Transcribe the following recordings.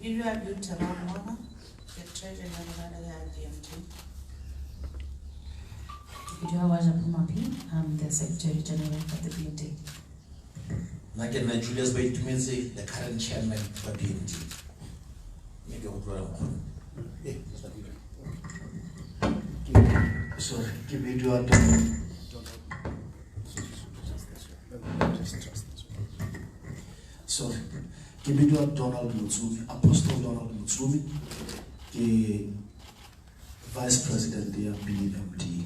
You have your Taramwana, the treasurer of BMD. The Secretary General of the BMD. Nakena Julius Baitumenzi, the current chairman of BMD. Maybe sorry, give me your sorry, give me your Donald Mutsumi, Apostle Donald Mutsumi, the Vice President of BMD.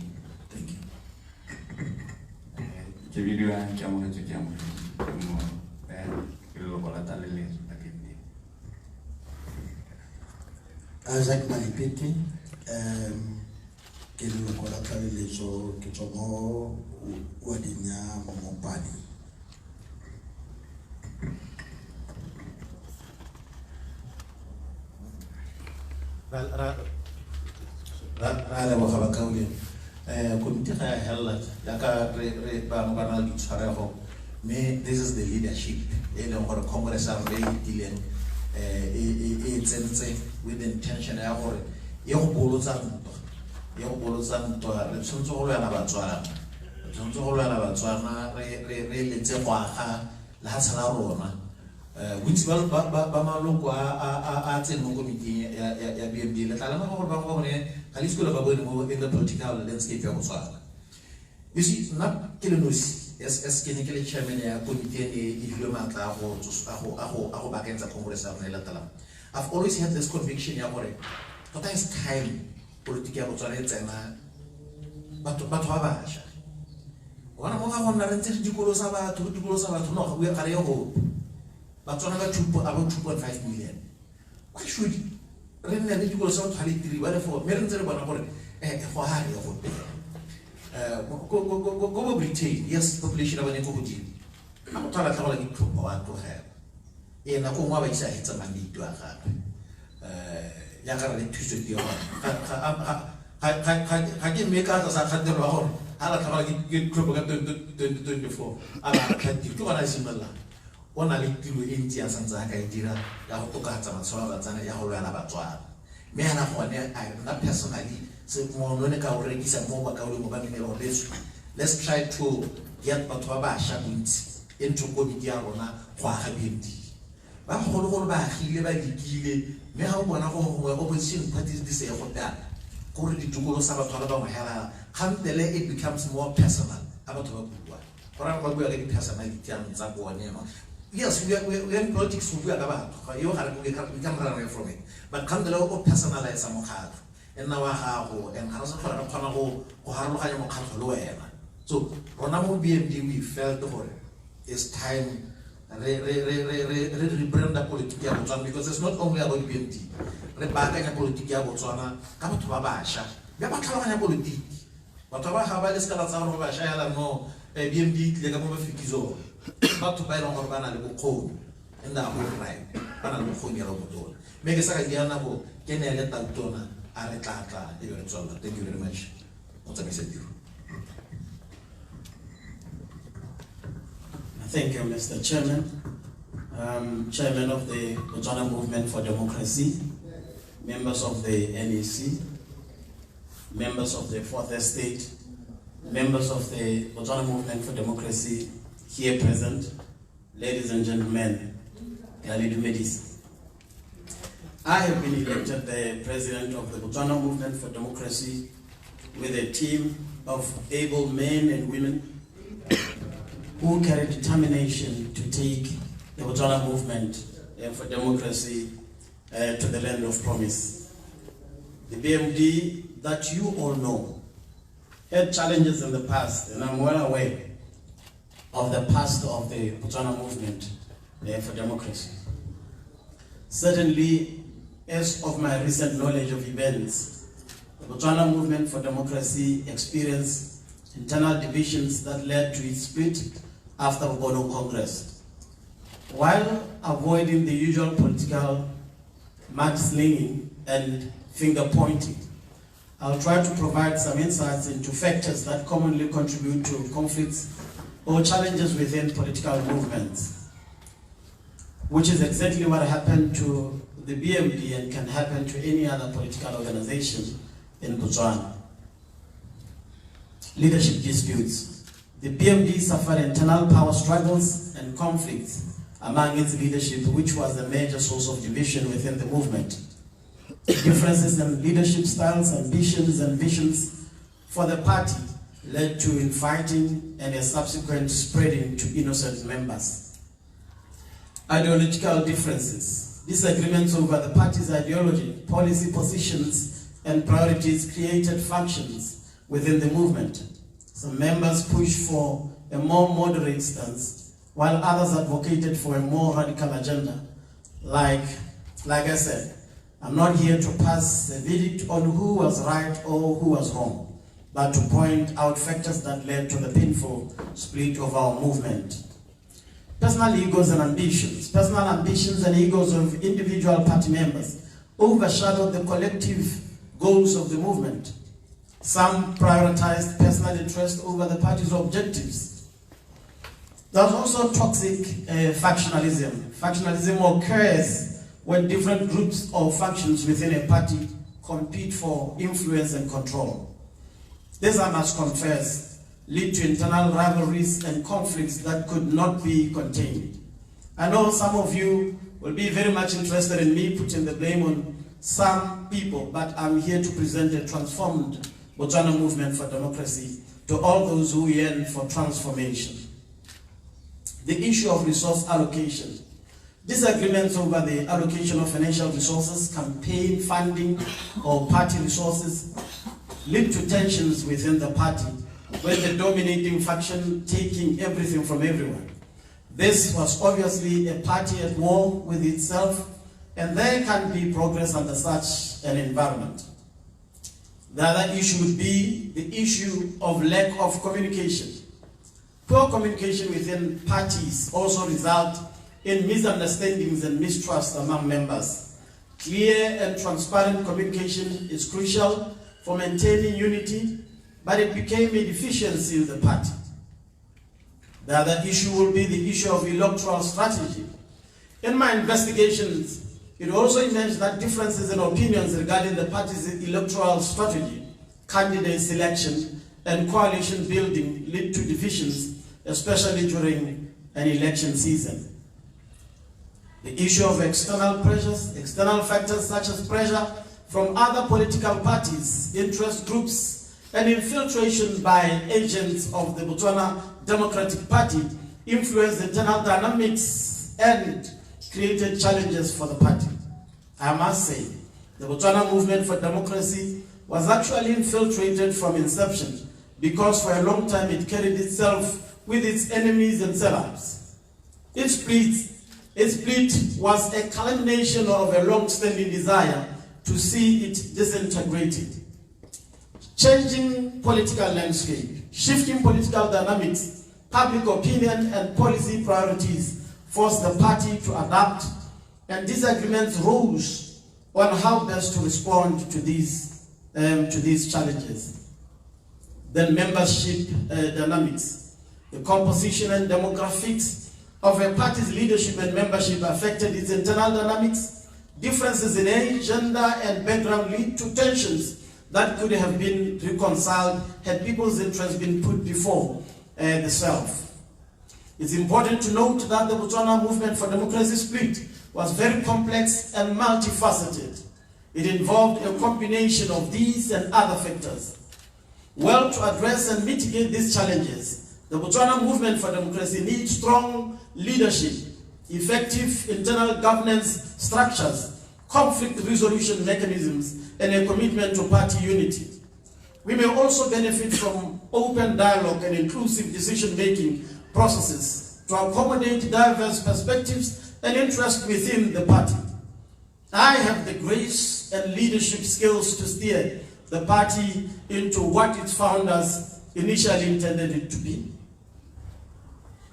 Thank you. Isaac Malipete, ke le go la tlaleletso ke tswa mo wadinya Mopani. ra le boga ba kaule komiti ga ya hella ya ka re ba ngwana di tshwarego me this is the leadership e leng gore congress are very dealing e tsentse with the intention ya gore ye go bolotsa ntwa re tshwanetse go lwana Batswana re letse go aga la tsala rona which ba maloko a tseno komiti ya BMD le tla lema gore ba go bone ga le skola ba bone mo in the political landscape ya Botswana. You see, not Kilenosi as ke chairman ya komiti e dilo matla go bakenza congress a rona latala. I've always had this conviction ya gore tota is time politiki ya Botswana e tsena batho ba basha. Wana mo ga gonna re ntse dikolo sa batho no ga bua gare go Batswana ba about 2.5 million. Why should re nne le dikolo sa batho ga le tiri ba le for me re ntse re bona gore go ha re go Britain, yes, population of an eco. I'm trying to tell you to have. In a home, I say it's a man to have. Yagar electricity. I can make out as I had the wrong. I'll get trouble 24. I can't do what I similar. One I live to India and Zaka Dira, Yahokata and Sola and Yahorana Batwa. Me and I'm not personally. So let's try to get Batwaba Shabint into Godiarona, Quahabindi. Baholo by Hileba Gile, Mehawana opposition parties this year for that. Corredi to go Sabataba Mahara, Hantele it becomes more personal. About what we are personality and Zabuanema. Yes, we are in politics, we are about. You can run away from it. But come the local personalize some hard. And now I have and Harasapo so Ronamo BMD we felt it's time rebrand the politics of Botswana because it's not only about BMD. Rebaka politics of Botswana, come to Babasha. Yabaka politics. But our Havales Calazar of Ashaya no BMD Legamo Fikizo, not to buy on Urbana Code and the whole right. Panamufonia Roboto. Make a Sagayanabo, Kenele Tantona. Thank you very much. Thank you, Mr. Chairman. Chairman of the Botswana Movement for Democracy, members of the NEC, members of the Fourth Estate, members of the Botswana Movement for Democracy here present, ladies and gentlemen, I have been elected the president of the Botswana Movement for Democracy with a team of able men and women who carry determination to take the Botswana Movement for Democracy to the land of promise. The BMD that you all know had challenges in the past, and I'm well aware of the past of the Botswana Movement for Democracy. Certainly, as of my recent knowledge of events, the Botswana Movement for Democracy experienced internal divisions that led to its split after the Bono Congress. While avoiding the usual political mudslinging and finger pointing, I'll try to provide some insights into factors that commonly contribute to conflicts or challenges within political movements, which is exactly what happened to the BMD and can happen to any other political organization in Botswana. Leadership disputes. The BMD suffered internal power struggles and conflicts among its leadership, which was a major source of division within the movement. Differences in leadership styles, ambitions, and visions for the party led to infighting and a subsequent spreading to innocent members. Ideological differences. Disagreements over the party's ideology, policy positions, and priorities created factions within the movement. Some members pushed for a more moderate stance, while others advocated for a more radical agenda. Like I said, I'm not here to pass a verdict on who was right or who was wrong, but to point out factors that led to the painful split of our movement. Personal egos and ambitions. Personal ambitions and egos of individual party members overshadowed the collective goals of the movement. Some prioritized personal interest over the party's objectives. There was also toxic factionalism. Factionalism occurs when different groups or factions within a party compete for influence and control. This, I must confess, lead to internal rivalries and conflicts that could not be contained. I know some of you will be very much interested in me putting the blame on some people, but I'm here to present a transformed Botswana movement for democracy to all those who yearn for transformation. The issue of resource allocation. Disagreements over the allocation of financial resources, campaign funding, or party resources lead to tensions within the party, with the dominating faction taking everything from everyone. This was obviously a party at war with itself, and there can be progress under such an environment. The other issue would be the issue of lack of communication. Poor communication within parties also result in misunderstandings and mistrust among members. Clear and transparent communication is crucial for maintaining unity, but it became a deficiency in the party. The other issue will be the issue of electoral strategy. In my investigations, it also emerged that differences in opinions regarding the party's electoral strategy, candidate selection, and coalition building lead to divisions, especially during an election season. The issue of external pressures, external factors such as pressure from other political parties, interest groups, and infiltration by agents of the Botswana Democratic Party influenced internal dynamics and created challenges for the party. I must say, the Botswana Movement for Democracy was actually infiltrated from inception because for a long time it carried itself with its enemies and setups. Its split was a culmination of a long-standing desire to see it disintegrated. Changing political landscape, shifting political dynamics, public opinion, and policy priorities forced the party to adapt, and disagreements rose on how best to respond to these challenges. Then membership dynamics. The composition and demographics of a party's leadership and membership affected its internal dynamics. Differences in age, gender, and background lead to tensions that could have been reconciled had people's interests been put before the self. It's important to note that the Botswana Movement for Democracy split was very complex and multifaceted. It involved a combination of these and other factors. Well, to address and mitigate these challenges, the Botswana Movement for Democracy needs strong leadership, effective internal governance structures, conflict resolution mechanisms, and a commitment to party unity. We may also benefit from open dialogue and inclusive decision-making processes to accommodate diverse perspectives and interests within the party. I have the grace and leadership skills to steer the party into what its founders initially intended it to be.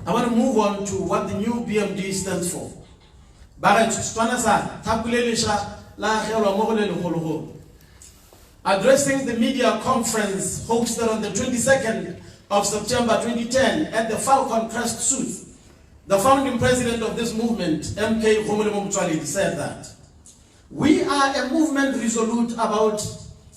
I want to move on to what the new BMD stands for. Addressing the media conference hosted on the 22nd of September 2010 at the Falcon Crest Suite, the founding president of this movement, M.K. Mutshali, said that We are a movement resolute about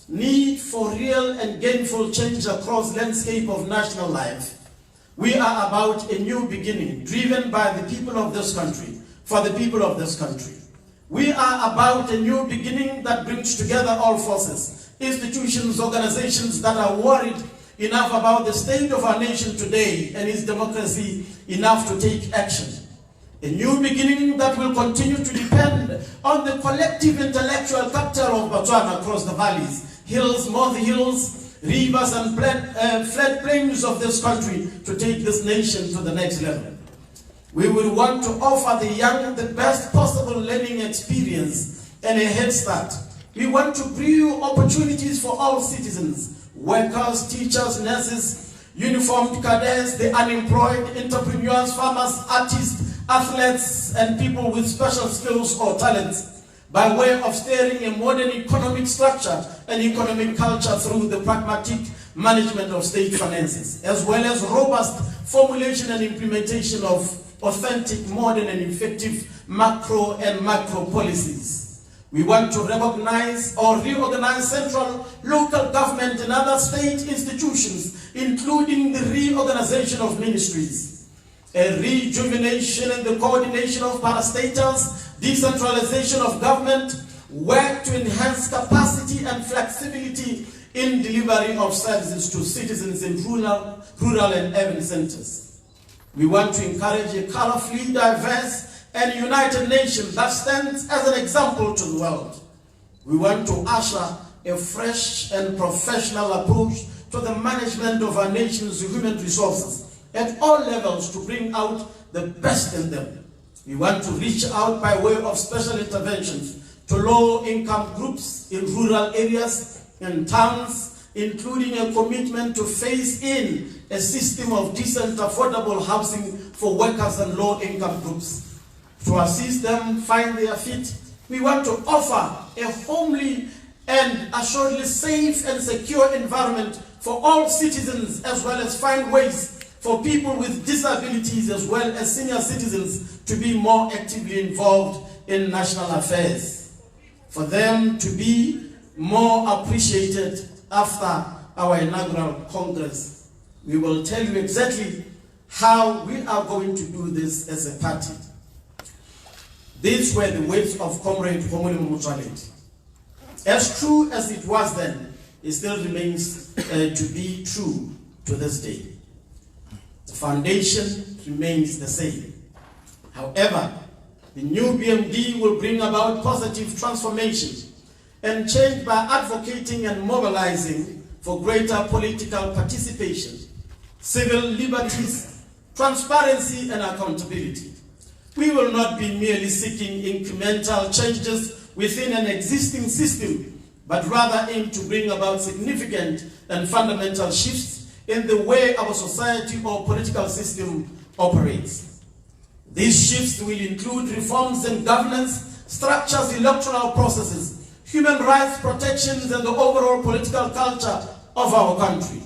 need for real and gainful change across landscape of national life. We are about a new beginning, driven by the people of this country, for the people of this country. We are about a new beginning that brings together all forces, institutions, organizations that are worried enough about the state of our nation today and its democracy enough to take action. A new beginning that will continue to depend on the collective intellectual capital of Botswana across the valleys, hills, mountain hills, rivers and floodplains of this country to take this nation to the next level. We will want to offer the young the best possible learning experience and a head start. We want to brew opportunities for all citizens, workers, teachers, nurses, uniformed cadets, the unemployed, entrepreneurs, farmers, artists, athletes, and people with special skills or talents, by way of steering a modern economic structure and economic culture through the pragmatic management of state finances, as well as robust formulation and implementation of authentic, modern, and effective macro and micro policies. We want to recognize or reorganize central, local government and other state institutions, including the reorganization of ministries, a rejuvenation and the coordination of parastatals, decentralization of government, work to enhance capacity and flexibility in delivery of services to citizens in rural and urban centers. We want to encourage a colorfully diverse and united nation that stands as an example to the world. We want to usher a fresh and professional approach to the management of our nation's human resources at all levels to bring out the best in them. We want to reach out by way of special interventions to low-income groups in rural areas and towns, including a commitment to phase in a system of decent, affordable housing for workers and low-income groups. To assist them find their feet, we want to offer a homely and assuredly safe and secure environment for all citizens, as well as find ways for people with disabilities as well as senior citizens to be more actively involved in national affairs, for them to be more appreciated after our inaugural Congress. We will tell you exactly how we are going to do this as a party. These were the words of Comrade Homoni Mutsalet. As true as it was then, it still remains to be true to this day. The foundation remains the same. However, the new BMD will bring about positive transformation and change by advocating and mobilizing for greater political participation, civil liberties, transparency, and accountability. We will not be merely seeking incremental changes within an existing system, but rather aim to bring about significant and fundamental shifts in the way our society or political system operates. These shifts will include reforms in governance, structures, electoral processes, human rights protections, and the overall political culture of our country.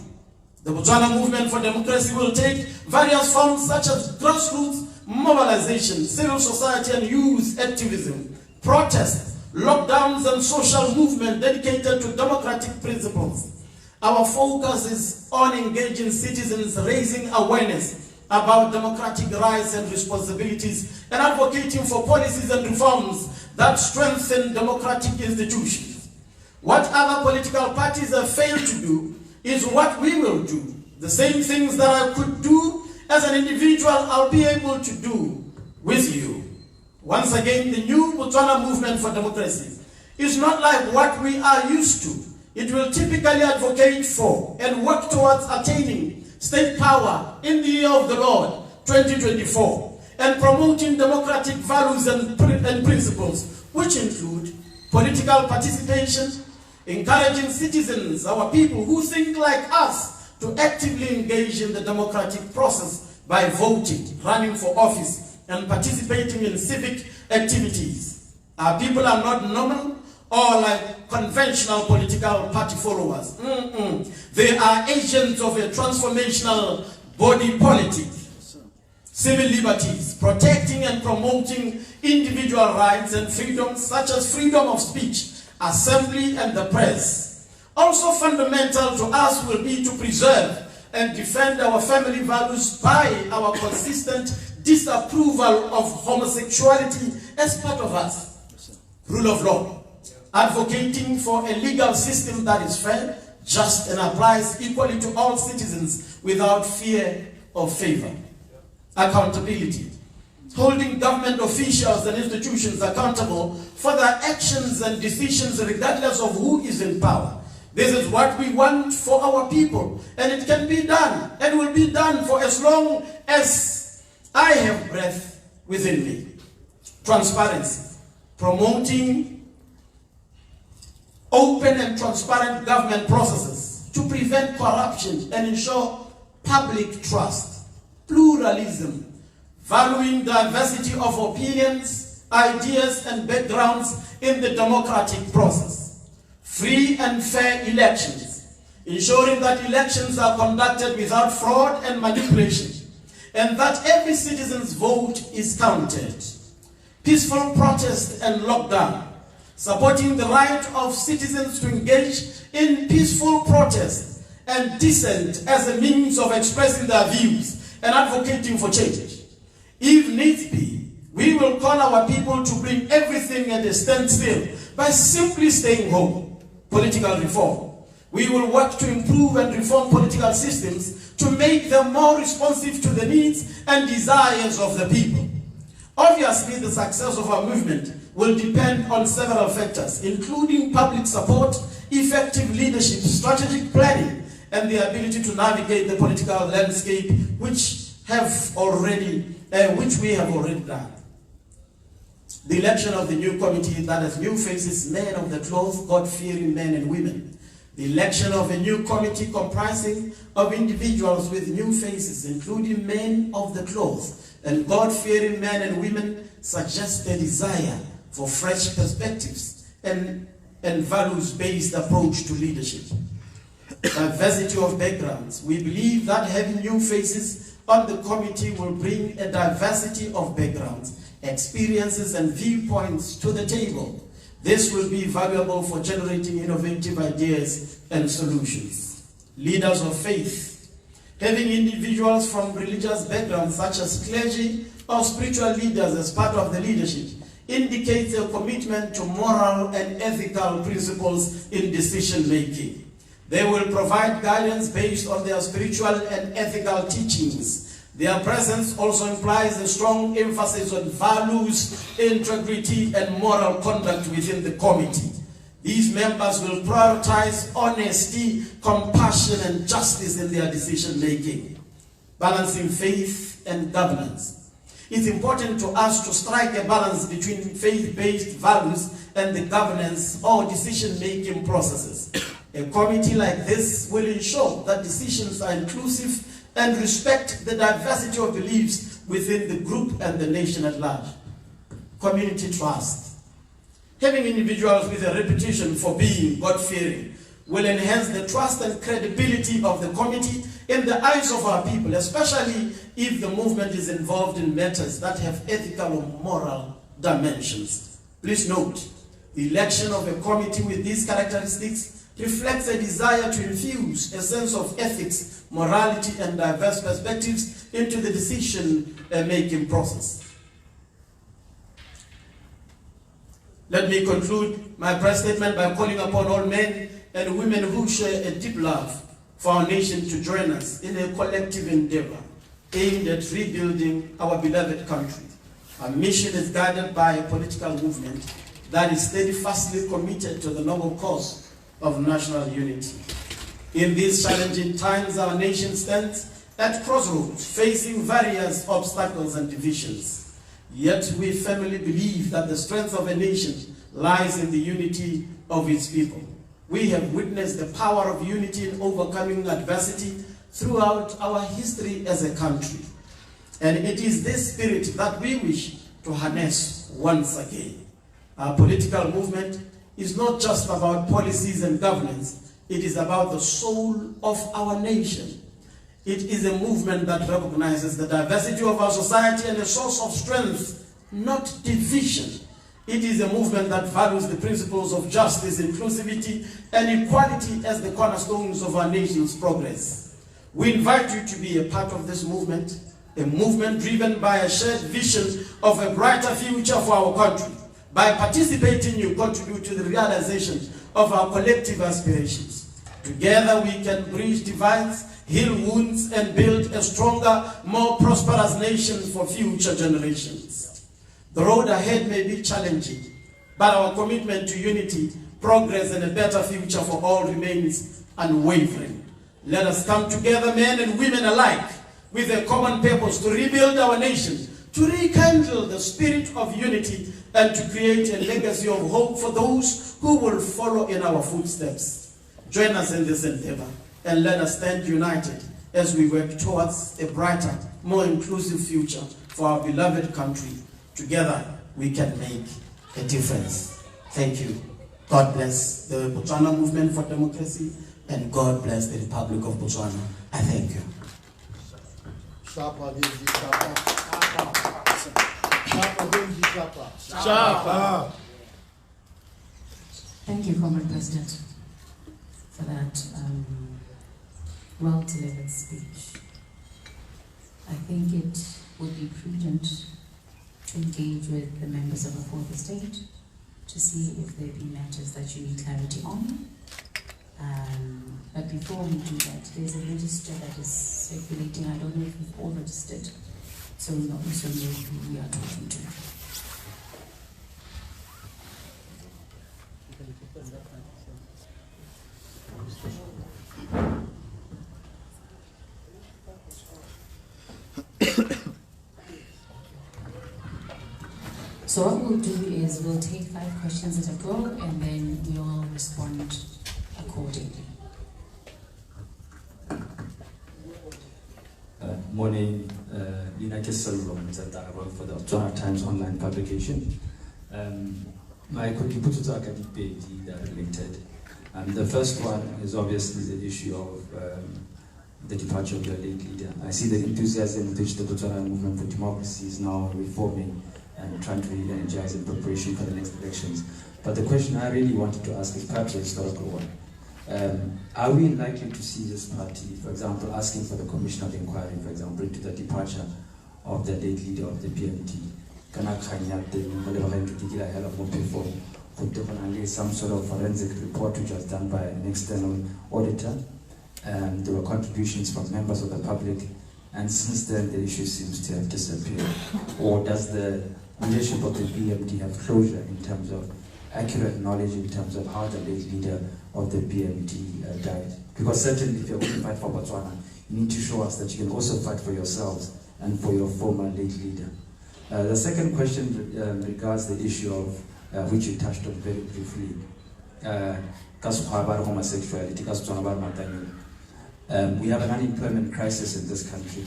The Botswana Movement for Democracy will take various forms such as grassroots mobilization, civil society and youth activism, protest, lockdowns, and social movement dedicated to democratic principles. Our focus is on engaging citizens, raising awareness about democratic rights and responsibilities, and advocating for policies and reforms that strengthen democratic institutions. What other political parties have failed to do is what we will do. The same things that I could do as an individual, I'll be able to do with you. Once again, the new Botswana Movement for Democracy is not like what we are used to. It will typically advocate for and work towards attaining state power in the year of the Lord, 2024, and promoting democratic values and principles, which include political participation, encouraging citizens, our people who think like us, to actively engage in the democratic process by voting, running for office, and participating in civic activities. Our people are not normal or like conventional political party followers. They are agents of a transformational body politic, civil liberties, protecting and promoting individual rights and freedoms such as freedom of speech, assembly, and the press. Also fundamental to us will be to preserve and defend our family values by our consistent disapproval of homosexuality as part of us. Rule of law, advocating for a legal system that is fair, just, and applies equally to all citizens without fear or favor. Accountability, holding government officials and institutions accountable for their actions and decisions regardless of who is in power. This is what we want for our people, and it can be done and will be done for as long as I have breath within me. Transparency, promoting open and transparent government processes to prevent corruption and ensure public trust. Pluralism, valuing diversity of opinions, ideas, and backgrounds in the democratic process. Free and fair elections, ensuring that elections are conducted without fraud and manipulation, and that every citizen's vote is counted. Peaceful protest and lockdown, supporting the right of citizens to engage in peaceful protest and dissent as a means of expressing their views and advocating for change. If needs be, we will call our people to bring everything at a standstill by simply staying home. Political reform. We will work to improve and reform political systems to make them more responsive to the needs and desires of the people. Obviously, the success of our movement will depend on several factors, including public support, effective leadership, strategic planning, and the ability to navigate the political landscape, which we have already done. The election of the new committee that has new faces, men of the cloth, God-fearing men and women. The election of a new committee comprising of individuals with new faces, including men of the cloth and God-fearing men and women, suggests a desire for fresh perspectives and values-based approach to leadership. Diversity of backgrounds. We believe that having new faces on the committee will bring a diversity of backgrounds, experiences, and viewpoints to the table. This will be valuable for generating innovative ideas and solutions. Leaders of faith. Having individuals from religious backgrounds such as clergy or spiritual leaders as part of the leadership indicates a commitment to moral and ethical principles in decision making. They will provide guidance based on their spiritual and ethical teachings. Their presence also implies a strong emphasis on values, integrity, and moral conduct within the committee. These members will prioritize honesty, compassion, and justice in their decision-making, balancing faith and governance. It's important to us to strike a balance between faith-based values and the governance or decision-making processes. A committee like this will ensure that decisions are inclusive and respect the diversity of beliefs within the group and the nation at large. Community trust. Having individuals with a reputation for being God-fearing will enhance the trust and credibility of the committee in the eyes of our people, especially if the movement is involved in matters that have ethical or moral dimensions. Please note, the election of a committee with these characteristics reflects a desire to infuse a sense of ethics, morality, and diverse perspectives into the decision-making process. Let me conclude my press statement by calling upon all men and women who share a deep love for our nation to join us in a collective endeavor aimed at rebuilding our beloved country. Our mission is guided by a political movement that is steadfastly committed to the noble cause of national unity. In these challenging times, our nation stands at crossroads, facing various obstacles and divisions. Yet we firmly believe that the strength of a nation lies in the unity of its people. We have witnessed the power of unity in overcoming adversity throughout our history as a country. And it is this spirit that we wish to harness once again. Our political movement is not just about policies and governance, it is about the soul of our nation. It is a movement that recognizes the diversity of our society and a source of strength not division. It is a movement that values the principles of justice, inclusivity, and equality as the cornerstones of our nation's progress. We invite you to be a part of this movement, a movement driven by a shared vision of a brighter future for our country. By participating, you contribute to the realization of our collective aspirations. Together we can bridge divides, heal wounds, and build a stronger, more prosperous nation for future generations. The road ahead may be challenging, but our commitment to unity, progress, and a better future for all remains unwavering. Let us come together, men and women alike, with a common purpose to rebuild our nation, to rekindle the spirit of unity, and to create a legacy of hope for those who will follow in our footsteps. Join us in this endeavor, and let us stand united as we work towards a brighter, more inclusive future for our beloved country. Together, we can make a difference. Thank you. God bless the Botswana Movement for Democracy, and God bless the Republic of Botswana. I thank you. Thank you, Comrade President, for that well-delivered speech. I think it would be prudent to engage with the members of the fourth estate to see if there be matters that you need clarity on. But before we do that, there's a register that is circulating. I don't know if you've all registered, so we know who we are talking to. So what we'll do is we'll take 5 questions at a go, and then we'll respond accordingly. Morning, United Salom for the Botswana Times online publication. My contributors are BMD that are related. The first one is obviously the issue of the departure of your late leader. I see the enthusiasm with which the Botswana Movement for Democracy is now reforming and trying to re-energize in preparation for the next elections. But the question I really wanted to ask is perhaps a historical one. Are we likely to see this party, for example, asking for the commission of inquiry, for example, into the departure of the late leader of the BMD? Some sort of forensic report which was done by an external auditor. There were contributions from members of the public, and since then the issue seems to have disappeared. Or does the leadership of the BMD have closure in terms of accurate knowledge in terms of how the late leader of the BMD died? Because certainly if you're going to fight for Botswana, you need to show us that you can also fight for yourselves and for your former late leader. The second question regards the issue of which you touched on very briefly, homosexuality. We have an unemployment crisis in this country,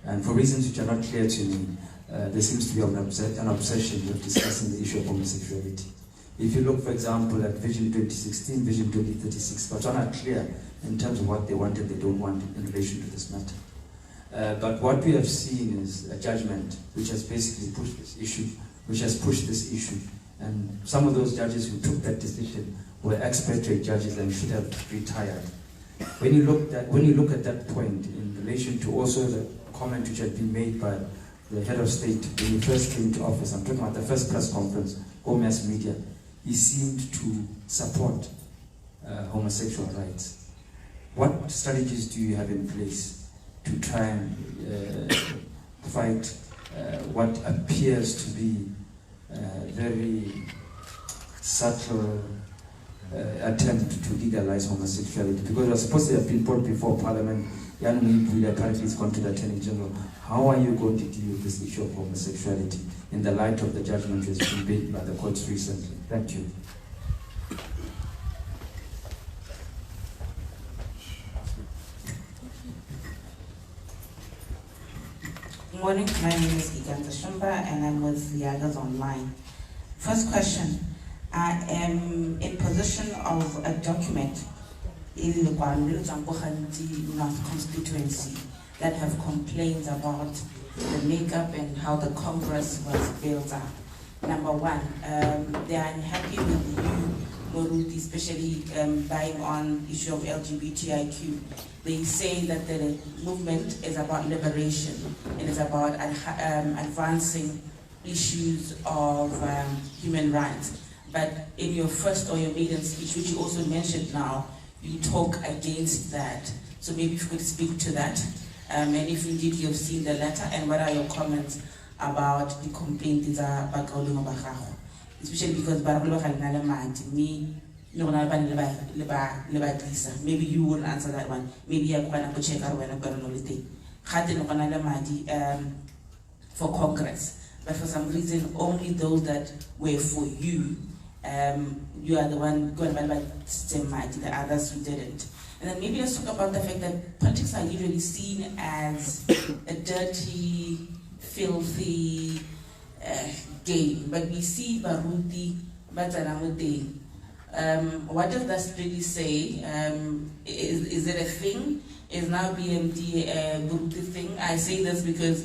and for reasons which are not clear to me, there seems to be an obsession with discussing the issue of homosexuality. If you look, for example, at Vision 2016, Vision 2036, Botswana are clear in terms of what they want and they don't want in relation to this matter. But what we have seen is a judgment which has basically pushed this issue, and some of those judges who took that decision were expatriate judges and should have retired. When you look at that point in relation to also the comment which had been made by the head of state when he first came to office, I'm talking about the first press conference, go mass media, he seemed to support homosexual rights. What strategies do you have in place to try and fight what appears to be very subtle attempt to legalize homosexuality? Because it was supposed to have been brought before Parliament. Apparently it's gone to the Attorney General. How are you going to deal with this issue of homosexuality in the light of the judgment which has been made by the courts recently? Thank you. Good morning, my name is Iganta Shumba and I'm with the Others Online. First question, I am in possession of a document in the North constituency that have complaints about the makeup and how the Congress was built up. Number one, they are unhappy with you, Moruti, especially buying on issue of LGBTIQ. They say that the movement is about liberation. It is about advancing issues of human rights. But in your first or your maiden speech, which you also mentioned now, you talk against that. So maybe if you could speak to that. And if indeed you've seen the letter, and what are your comments about the complaint especially because maybe you will answer that one. Maybe I'm going to check out when I'm going to for Congress. But for some reason, only those that were for you, you are the one going by the others who didn't. And then maybe let's talk about the fact that politics are usually seen as a dirty, filthy game. But we see Baruti, Batanamude. What does that really say? Is it a thing? Is now BMD a Baruti thing? I say this because,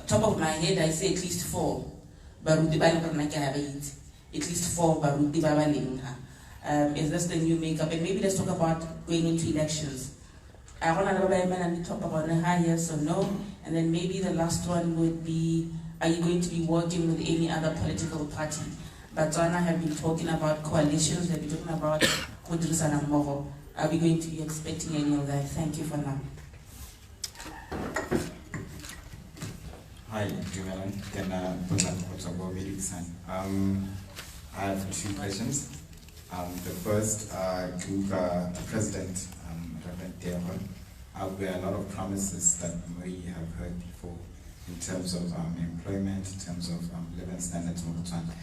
top of my head, I say at least 4. Baruti at least 4 Baruti Babalinga. Is this the new makeup? And maybe let's talk about going into elections. I want to talk about yes or no. And then maybe the last one would be, are you going to be working with any other political party? Botswana have been talking about coalitions, they've been talking about Kudrisana Moro. Are we going to be expecting any of that? Thank you for now. Hi, everyone. I have 2 questions. The first, President Reverend Deon, there are a lot of promises that we have heard before in terms of employment, in terms of living standards in Botswana.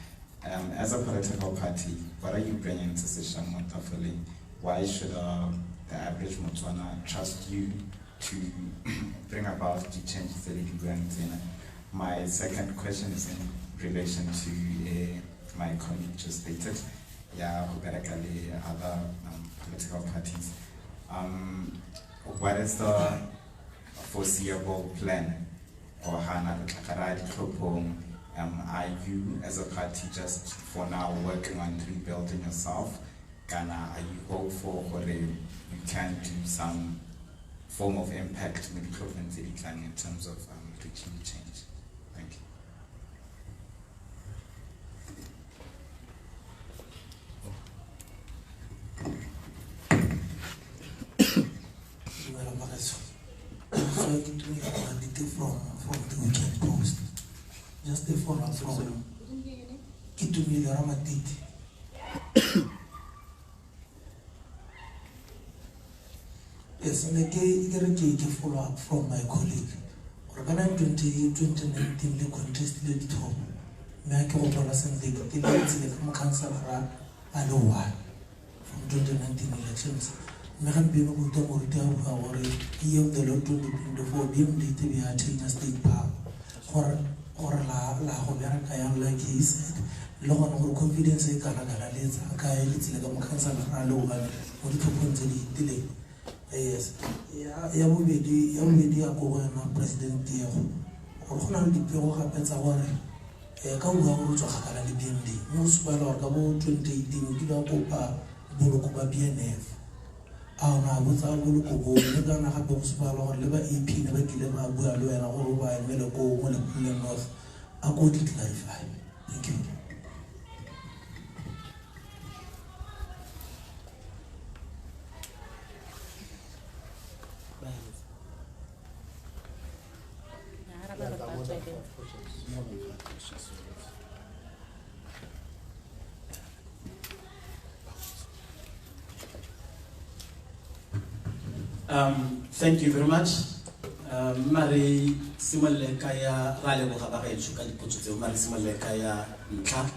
As a political party, what are you bringing to Seshamo Tafele? Why should the average Botswana trust you to bring about the changes that you bring? My second question is in relation to my colleague just stated, other political parties. What is the foreseeable plan? Or are you as a party just for now working on rebuilding yourself? Are you hopeful or you can do some form of impact maybe in terms of regime change? Thank you. From the weekend post. Just a follow-up from Kitumi Ramatiti. Yes, I get a follow-up from my colleague. Organized 2019 the contest led top. Make all dollars and the council Aloha from 2019 elections. Megan Bino Mutamurita, our year of the Lord 2024 BMD to be a state power. Or la Homera Kayan, like he said, long or confidence in Canada, let's like a cancer Aloha, or the delay. Yes, Yamidi Akoa, President Dio, or Honor the Pio happens our Kawa to Hakala BMD, most by or Gabo 2018, Gila Copa, Bulukuba BNF. Our without Bulukubo, Negana Habos Valor, Liver EP, never kill him, Abuelo, and Aruba, and Meloco, Molecular North. A good clarify. Thank you. Thank you very much. Mari Simale Kaya Rale Bohabaka Chukali Puchu, Mari Simale Kaya Nka,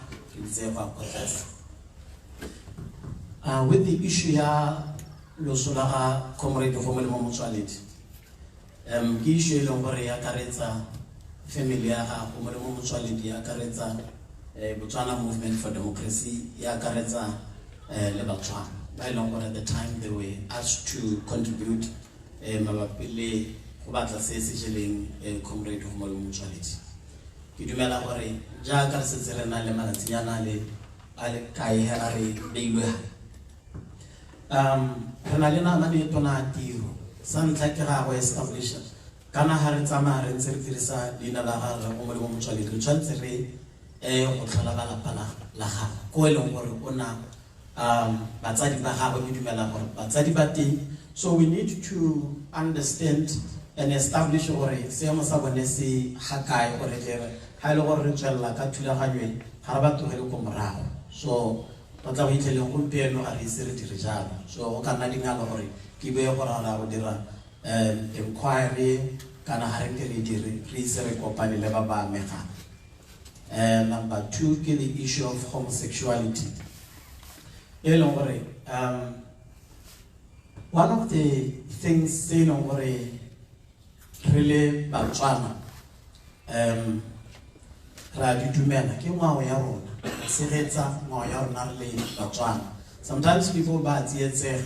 Zeva Protest. With the issue ya Losolara Comrade of Homo Mutuality. Issue Lomboria Careza, Familia, Homo Mutuality, Careza, Botswana Movement for Democracy, Yakareza, Lebatwan. By long at the time they were asked to contribute Mabapile go batla se se jeleng comrade go mo Motšwaletši. Ke dumela gore jaaka re setse re na le malatsinyana a le kae hela re beilwe re na le namane e tona a tiro sa ntlha ke ga go establish kana ha re tsamaya re ntse re dirisa leina la gagwe go mo Motšwaletši re tshwanetse re go tlhola ba lapa la gagwe ko e leng gore o na batsadi ba gagwe ke dumela gore batsadi ba teng. So we need to understand and establish gore seemo sa bone se ga kae gore tlere ha ile gore re tswella ka thulaganyo ga re ba tlogele ko morago. So ba tla go itlheleng gompieno a re ise re dire jalo. So go ka nna dingalo gore ke beye gore ga go dira inquiry kana ha re ke re dire re ise re kopane le ba ba amegang. Number 2 ke the issue of homosexuality. One of the things really Botswana ra di dumela ke ngwao ya rona segetsa ngwao ya rona le Botswana. Sometimes people ba tsietsega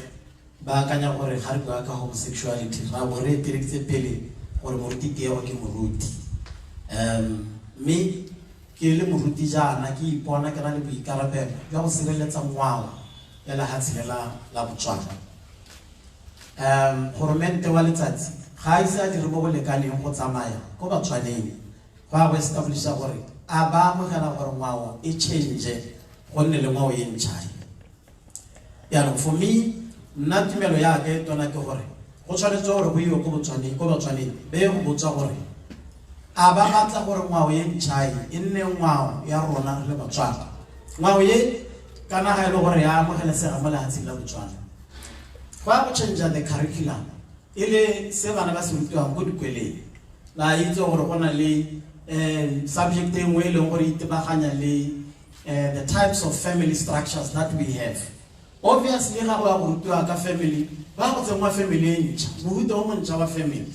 ba kanya gore ga re bua ka homosexuality ra bo re direktse pele gore moruti ke go ke moruti. Me ke le moruti jana ke ipona ke na le boikarabelo jwa go sireletsa ngwao ya lehatshe la Botswana. Goromente wa letsatsi ga ise a dire bo go lekaneng go tsamaya ko Botswaneng go establisha gore a ba amogela gore ngwao e change go nne le ngwao e ntšha. Yaanong for me nna tumelo ya ka e tona ke gore go tshwanetse gore go iwe ko Botswaneng be go botsa gore a ba batla gore ngwao e ntšha e nne ngwao ya rona re le Batswana. Ngwao ye kana ga ile gore ya amogelesega mo lehatsheng la Botswana. Go change the curriculum ile se bana ba se rutiwang go dikweleng la itse gore go na le subject e nngwe e leng gore itebaganya le the types of family structures that we have. Obviously ga go ya go rutiwa ka family ba go tsengwa family e ntšha mohuta o montšha wa family.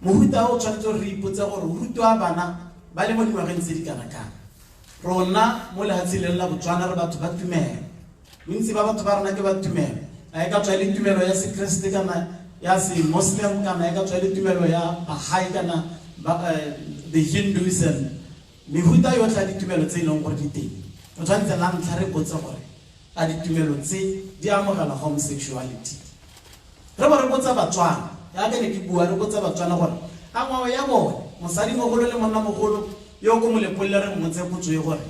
Mohuta o tshwanetse re ipotse gore o rutiwa bana ba le mo dingwageng tse di kana-kana. Rona mo lehatsheng la Botswana re batho ba tumelo bontsi ba batho ba rona ke ba tumelo a e ka tswa le tumelo ya sekreste kana ya se Muslim kana e ka tswa le tumelo ya Bahai kana the Hinduism. Mehuta yotlhe a ditumelo tse e leng gore di teng o tshwanetse la ntlha re botse gore a ditumelo tse di amogela homosexuality. Re bo re botsa Batswana ya ke ne ke bua re botsa Batswana gore a ngwao ya bone mosadi mogolo le monna mogolo yo ko mo lepolle re mmotse potso e gore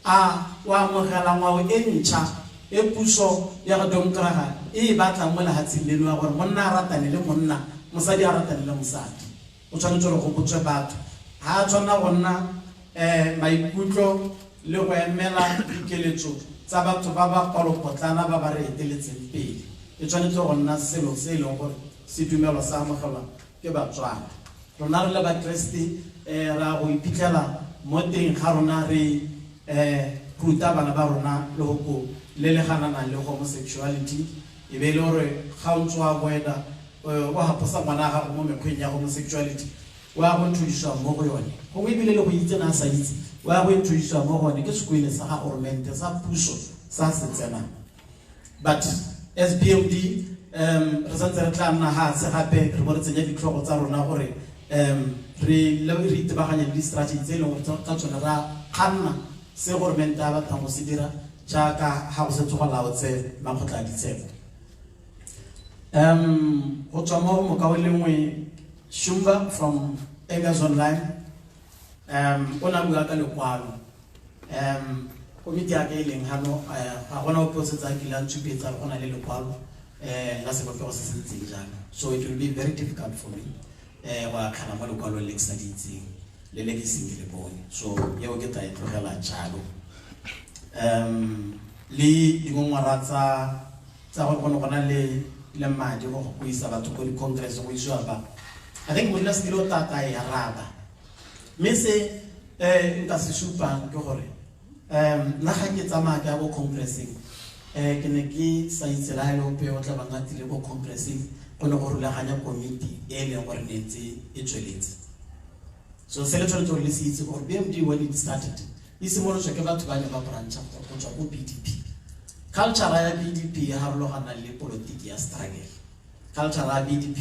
a wa amogela ngwao e ntšha e puso ya go domkraga e batla mo lehatsheng leno ya gore monna a ratane le monna mosadi a ratane le mosadi. O tshwanetse go botswe batho ha a tshwana go nna maikutlo le go emela dikeletso tsa batho ba ba palopotlana ba ba re eteletseng pele. E tshwanetse go nna selo se e leng gore se dumelo sa amogelwa ke Batswana. Rona re le Bakreste ra go iphitlhela mo teng ga rona re ruta bana ba rona le go le ganana le homosexuality e be le gore ga o tswa boeda o haposa ngwana ga mo mekgweng ya homosexuality wa go introduce mo go yone go ebile le go itse na sa itse wa go introduce mo go ne ke sekwele sa ga government sa puso sa se tsena. But as BMD re santse re tla nna ha se gape re bo re tsenya ditlhogo tsa rona gore re itebaganya le strategy tse e leng gore ka tsone ra kganna se government a batlang go se dira jaaka ga go setse go laotse makgotla a ditsebe. Go tswa mo mokao lengwe Shumba from Eggers Online o na bua ka lekwalo komiti ya ka e leng hano ga gona o posetsa ke la tshupetsa go na le lekwalo la sebopego se se ntseng jalo. So it will be very difficult for me wa kana mo lekwalo le sa ditseng le le ke seng le bone. So yeo ke tla e tlogela jalo le dingongwara tsa go gona le madi go go isa batho go di congress go iswa ba. I think monna se dilo tata ya raba me se nka se supa ke gore nna ga ke tsamaya ka go congressing ke ne ke sa itse la ile ope o tla banga tile go congressing go ne go rulaganya committee e leng gore ne ntse e tsweletse. So se le tshwanetse le se itse gore BMD when it started isimoloswa ke batho ba ne ba brancha go tswa go PDP. Culture ya PDP ya harologana le politiki ya struggle culture ya BDP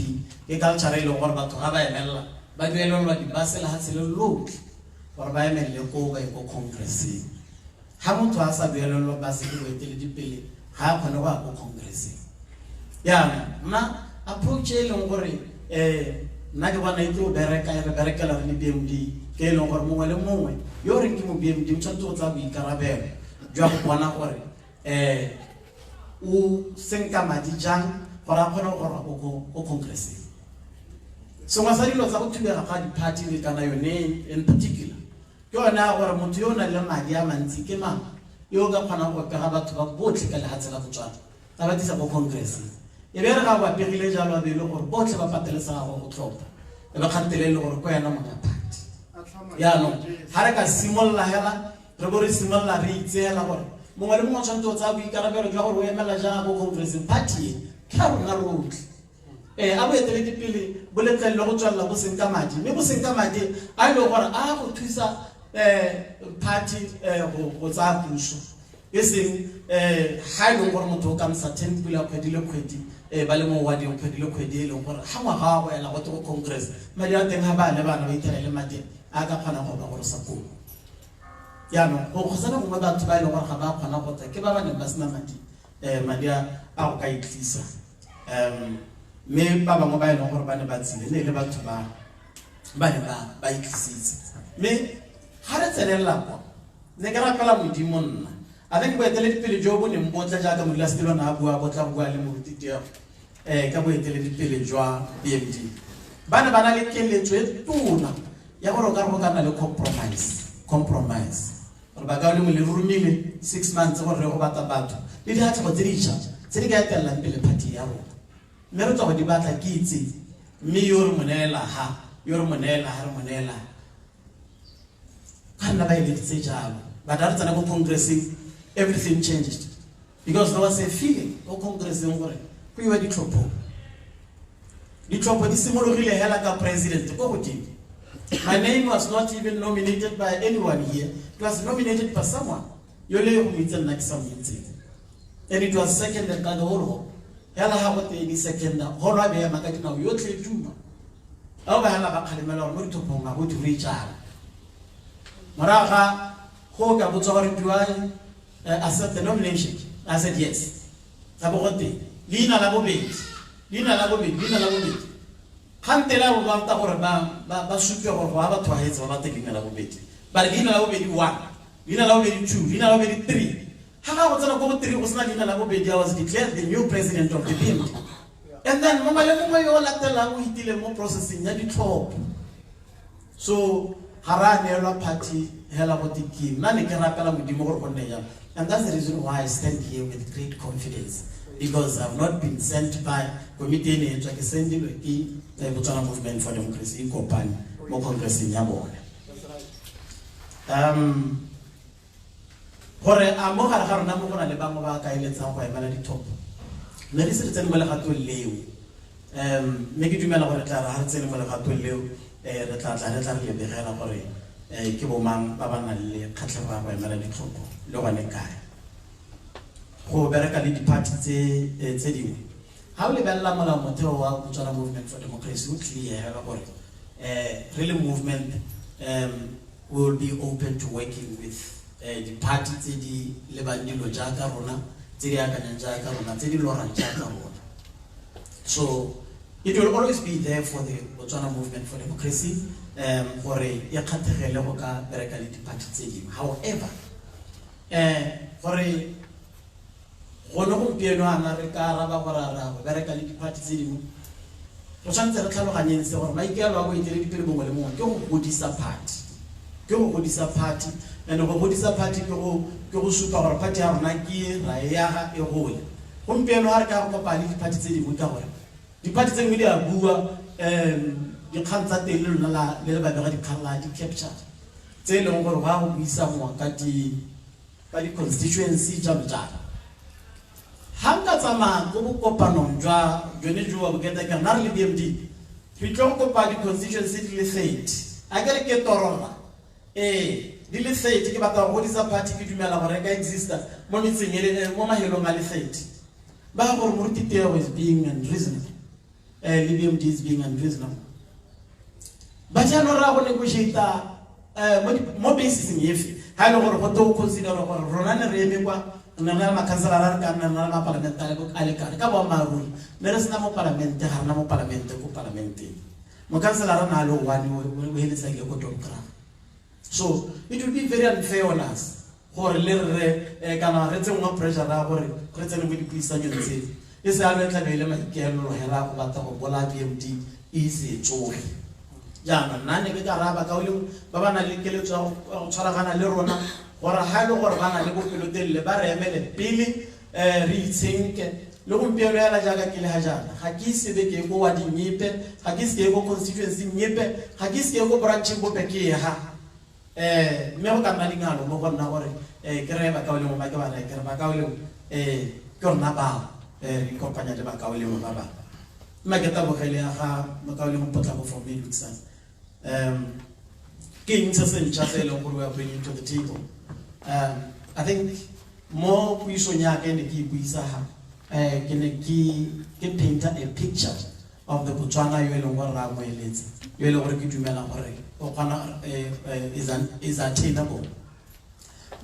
ke culture ile gore batho ga ba emela ba duelelwa di basela ha se le lotle gore ba emelle ko ba go congress ha motho a sa duelelwa ba se go etele dipele ha khona go go congress ya na approach ile gore nna ke bona itlo berekela re BMD ke ile gore mongwe le mongwe yo re ke mo BMD o tshwanetse go tla boikarabelo jwa go bona gore o senka madi jang gore a kgone go go congress so nga sa dilo tsa go thubega ga di-party le kana yone in particular ke yona gore motho yo o nang le madi a mantsi ke mang yo o ka kgonang go pega batho ba botlhe ka lehatshe la Botswana a ba disa go congress e be re ga ba pegile jalo be le gore botlhe ba patelesa go tlhopha e ba kgatelele gore ko yana mga party ya no ha re ka simolla hela re bo re simolla re itseela gore mongwe le mongwe o tshwanetse go tsaya boikarabelo jwa gore o emela jang go congress party ke a rona rotlhe a bo eteledipele bo letlelele go tswalela go senka madi mme bo senka madi a ile gore a go thusa party go tsaya puso e seng ha ile gore motho o ka msa 10 pula kgwedi le kgwedi ba le mo wading kgwedi le kgwedi e leng gore ha ngwaga wa go ela go go congress madi a teng ha ba le bana ba ithelele madi a ka kgona go ba gore sa puo ya no go sana go batho ba ile gore ga ba kgona go tsa ke ba ba ne ba sena madi a go ka itlisa me ba bangwe ba ile gore ba ne ba tsile ne le batho ba ne ba itlisitse me ha re tselela kwa ne ke rapela modimo nna a think bo eteledipele jo bo ne mbotla jaaka modulasetulo na a bua botla bua le morutiteo ka bo eteledipele jwa BMD ba ne ba na le keletso e tona ya gore o ka re go ka nna le compromise gore ba ka le mo le rumile 6 months gore re go bata batho le dihatlego tse ditšha tse di ka etelela pele party ya rona mme re tswa go di batla ke itse mme yo re monela re monela ka nna ba eleditse jalo but ha re tsena go congressing everything changed because there was a feeling go congressing gore go iwa ditlhopho di simologile hela ka president go godimo. My name was not even nominated by anyone here. It was nominated by someone. And it was seconded by the whole. Hela ha go te di second ho ra be ya makati na yo tle tuma. Aba hela ba khalemela mo ditopong go di reach Maraga ho ka botsa gore duai accept the nomination. I said yes. Sabogote lina la bobedi. Kantela go ba ta gore ba supe go ba tshwaetsa ba tekina la bobedi. Ba lina la bobedi 1, lina la bobedi 2, lina la bobedi 3. How was I going to was not in I was declared the new president of the BMD. And then Mama more processing at the top. So Harane party Helabotiki, Nani Karapala with the more Koneya. And that's the reason why I stand here with great confidence. Because I've not been sent by committee like sending the Botswana Movement for Democracy in Kopan, more Congress in Yabo. Hore a mo ga ga rona mo gona le bangwe ba ka iletsang go emela dithopo ne di se tsene mo legato leo me ke dumela gore tla ra ha tsene mo legato leo re tla re begela gore ke bo mang ba ba nang le kgatlhego ba emela dithopo le gone kae go bereka le di-party tse dingwe ha o lebella molao motheo wa Botswana Movement for Democracy o clear hela gore really movement will be open to working with the party tse di lebandilo jaaka rona tse di akanyang jaaka rona tse di lorang jaaka rona. So it will always be there for the Botswana Movement for Democracy gore e kgathegele go ka bereka le di-party tse dingwe. However gore gone gompieno ana re ka raba gore ra go bereka le di-party tse dingwe go tshwanetse re tlhaloganyeng se gore maikaelo a boeteledipele bongwe le mongwe ke go godisa party and go godisa party ke go supa gore party ya rona ke ra ya e gole gompieno ha re ka go kopa le di-party tse dingwe ka gore di-party tse dingwe di a bua dikgang tsa teng le lona le babega dikgang la di-capture tse e leng gore ba go buisa moa ka di-constituency jalo ha nka tsamaya go bokopanong jwa jone jo wa bokete ka nna re le BMD re tlo go kopa di-constituency di le 30 a ke re ke torona di le 30 ke batla go godisa party ke dumela gore ka exista mo metseng mo mahelong a le 30 ba gore morutiteo is being unreasonable BMD is being unreasonable. But you know, I negotiate more basis in if I know what to consider Ronan Remekwa, Nana Cancelar, Nana Parliament, Cabo Maru, there is no parliament, no parliament, parliament. Macancelar Nalo, one will say a good craft. So it would be very unfair on us. For a little more pressure, written with peace and unity. This element of element can have a Bola BMD easy joy. Yana, Nani Garaba Kaulu, Babana Likelo, Charavana Lerona, or a Halo or Vana Lebulo de Lebare, made Billy, rethink, Lumpia Jaga Kilhajan, Hakis de Gego Adi Nipe, Hakis Gego constituency Nipe, Hakis Gego branching Bopekia. Memoka Malingano, Mogonawari, Greba Kaulu, Magavana, Kerabakaulu, Gornaba, Compagnia de Bacaulu, Baba. Magatabo Helia, Macaulu Potabo for me, Kings and Chasel, who we are bringing to the table. I think more Puisonia can keep Wisaha, can paint a picture of the Botswana Yellow Railways, Yellow Ricky is attainable.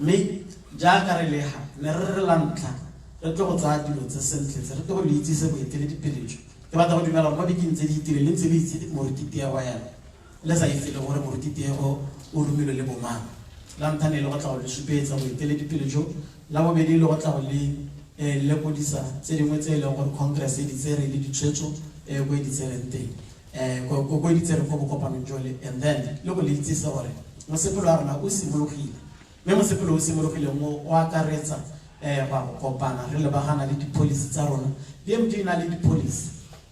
Me, Jacareleha, Nerlanta, the Tozadu, the sentence, the Toliti is a utility village. The other would develop what begins to Lindsay Mortitia Wire. Less I feel over Mortitia or Urmilo Leboman. Lantani Lota, the Supes of utility village, Lavabedi Lota, Lepodisa, saying with a local congress, it is a religious church, a way to sell and thing. Go to the Copan Jolly, and then locally it is over. Mosepulana, Usimuki, Memosepulu, Simuki, Wakareza, Copana, Relabahana, the police, Zarona, BMD, the police,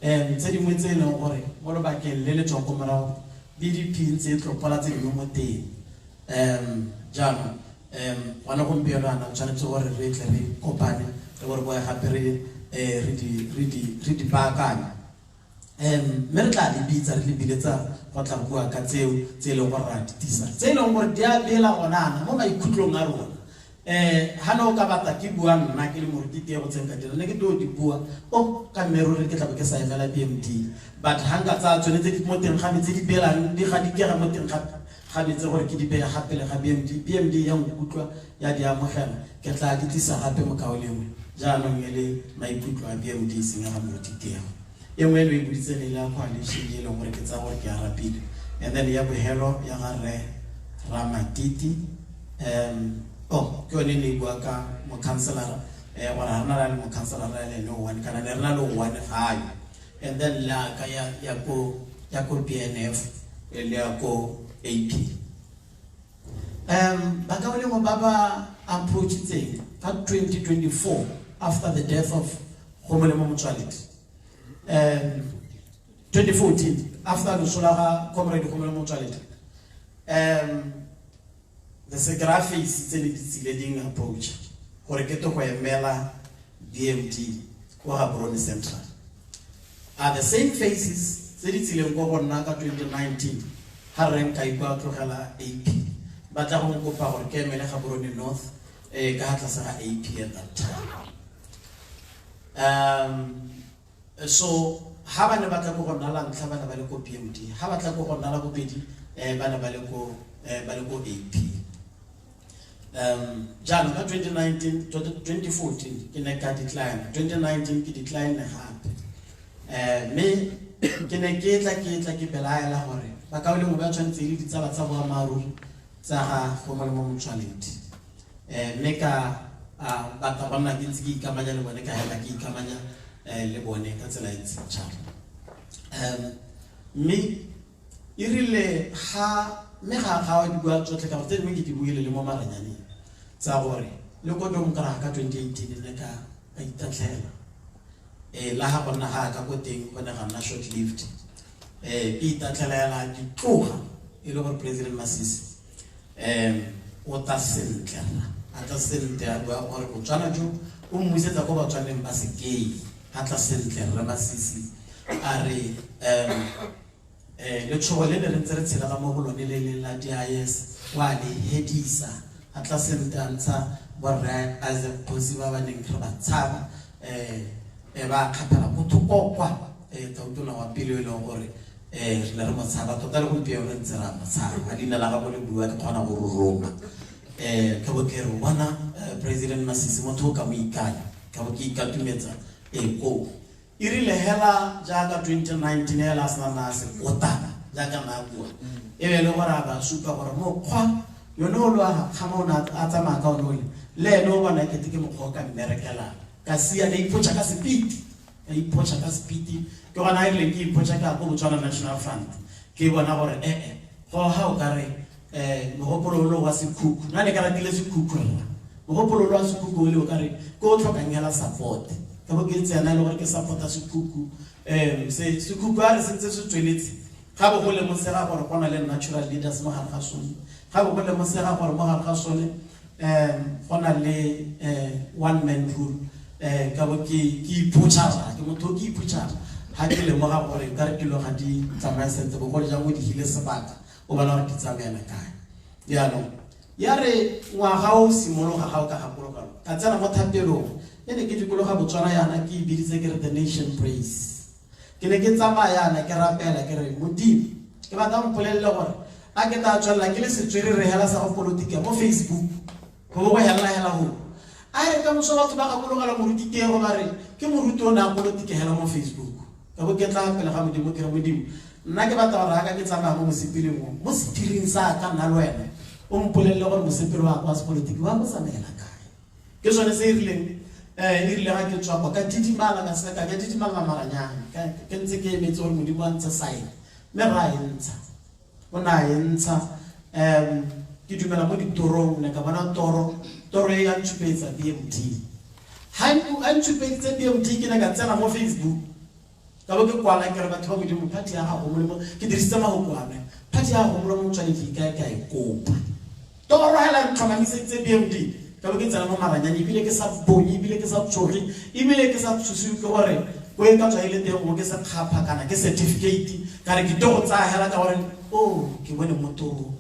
and Teddy Winsay, no worry. What about Leleton Comara, BDP, Metropolitan Momote, Jano, one of them Piana, Janitor, Retlery, Copani, the word happy, ready back. Mercadi beats are liberator, what I'm going to tell over Tisa. Say no more, dear Bella or Nana, no, I could long arrow. Hano Kabata, Kibuan, Nakil Murti, or Senka, negative de Bua, oh, Cameroon, get up because I have a BMD. But Hangata, Genetic Mountain, Hamid Bella, and the Hadika Mountain Habits or Kidibella, Happy, BMD, young Kutwa, Yadia Mohan, Katla, Happy Macaulium, Jano Mele, my Kutwa, BMD, Singer Murti. And when we present in La Coalition, Yellow Markets are working rapid. And then you have a hero, Yagare, Ramatiti, Konini Waka, Mokansalar, Wanana, Mokansalar, no one can never one high. And then La Kaya Yako PNF, Eliako AP. Bakawali Baba approached it at 2024 after the death of Homolemo Mutuality. 2014, after the Solara Comrade Homolemo Mutuality. The Segrafi is leading approach. Horeketo kwa Mela BMD kwa Broni Central. At the same phases, Seditile Ngobo Naka 2019, Harren Kaikwa Tohala AP. Batahon Kopa Horke Mela Habroni North, Gahatasara AP at that time. So, Havana Batako Nala and Havana Baloko BMD, Havatako Nala Bedi, Banabaleko AP. Jan 2019 to 2014 Kineka decline 2019 ki decline happen me kineketla ki belaya la hore bakawle mo ba tshwantse le ditsala tsa bo maru tsa ga Homolemo Mutuality meka ba bona ke ntse ke ikamanya le bone ka hela ke ikamanya le bone ka tsela e tshwana me irile ha me ga wa di bua tsotle ka tse me ke di buile le mo maranyane tsa gore le go dom kra ka 2018 le ka itatlela la ha bona ha ka go teng bona ga na short lived itatlela la di tloga e le gore president Masisi o ta sentle a ta sentle a bua gore go tsana jo o mmusetsa go ba tswaneng ba se kei a ta sentle re Masisi a re le tshole le re tshela ga mo go lone le la DIS wa le hedisa atla sentanza borra as a possible ba neng re ba tsaba ba khapela motho kokwa tautona wa pele le gore re le re motshaba tota le gompieno re ntse ra motshaba a dina la gago le bua ke kgona go roroma ka bo ke re bona President Masisi motho ka mo ikanya ka bo ke ikatumetsa ko e rile hela jaaka 2019 hela sana na se kotana jaaka na bua e be le gore ba supa gore mo kgwa yone o lwa khamona a tsama ka onole le no bona ke tike mo khoka mmerekela ka sia le ipotsa ka sepiti ipotsa ka sepiti ke gona ile ke ipotsa ka go Botswana National Fund ke bona gore go ha o ka re mogopolo lo wa sekhuku na le ka ratile sekhuku mogopolo lo wa sekhuku le o ka re go tlhokangela support ka bo ke tsena le gore ke supporta sekhuku se sekhuku a re sentse se tsweletse ga bo go le mosega gore gona le natural leaders mo gare ga sone ga bo go le mosega gore mo gare ga sone gona le one man rule ka bo ke ipotsa ke motho ke ipotsa ha ke le mo ga gore ka re dilo ga di tsamaya sentse bo go le jang o di hile sebaka o bana gore di tsamaya kae ya no ya re ngwaga o simologa ga o ka gapologa ka tsena mo thapelong ene ke dikologa Botswana yana ke ibiditse ke re the nation praise ke ne ke tsamaya yana ke rapela ke re modimo ke batla go mpolelle gore a ke ta tswela ke le setswere re hela sa go politika mo Facebook go go hela ho a re ka moso batho ba gapologa la moruti ke go bare ke moruti o na politika hela mo Facebook ka bo ke tla pele ga modimo ke re modimo nna ke batla gore ga ke tsamaya mo mosepeleng mo setiring sa ka nna le wena o mpolelle gore mosepelo wa kwa se politiki wa go tsamela kae ke sone se irile ga ke tswa ka didimala ka se ka didimala maranyana ke ntse ke emetse gore modimo a ntse saene me ra entsha o na entsha ke dumela mo ditorong ne ka bona toro e ya tshupetsa BMD ha ntshupetsa BMD ke ne ka tsena mo Facebook ka bo ke kwala ke re batho ba modimo party ya gago mo ke dirisitse ma go kwana party ya gago mo tswane ke ka e kopa toro hela ntshamanisitse BMD ka bo ke tsena mo maranyane ibile ke sa bonye ibile ke sa tsogi ibile ke sa tsusu ke gore go e ka tswa ile teng go ke sa khapha kana ke certificate ka re ke to go tsaya hela ka gore ke bone motoro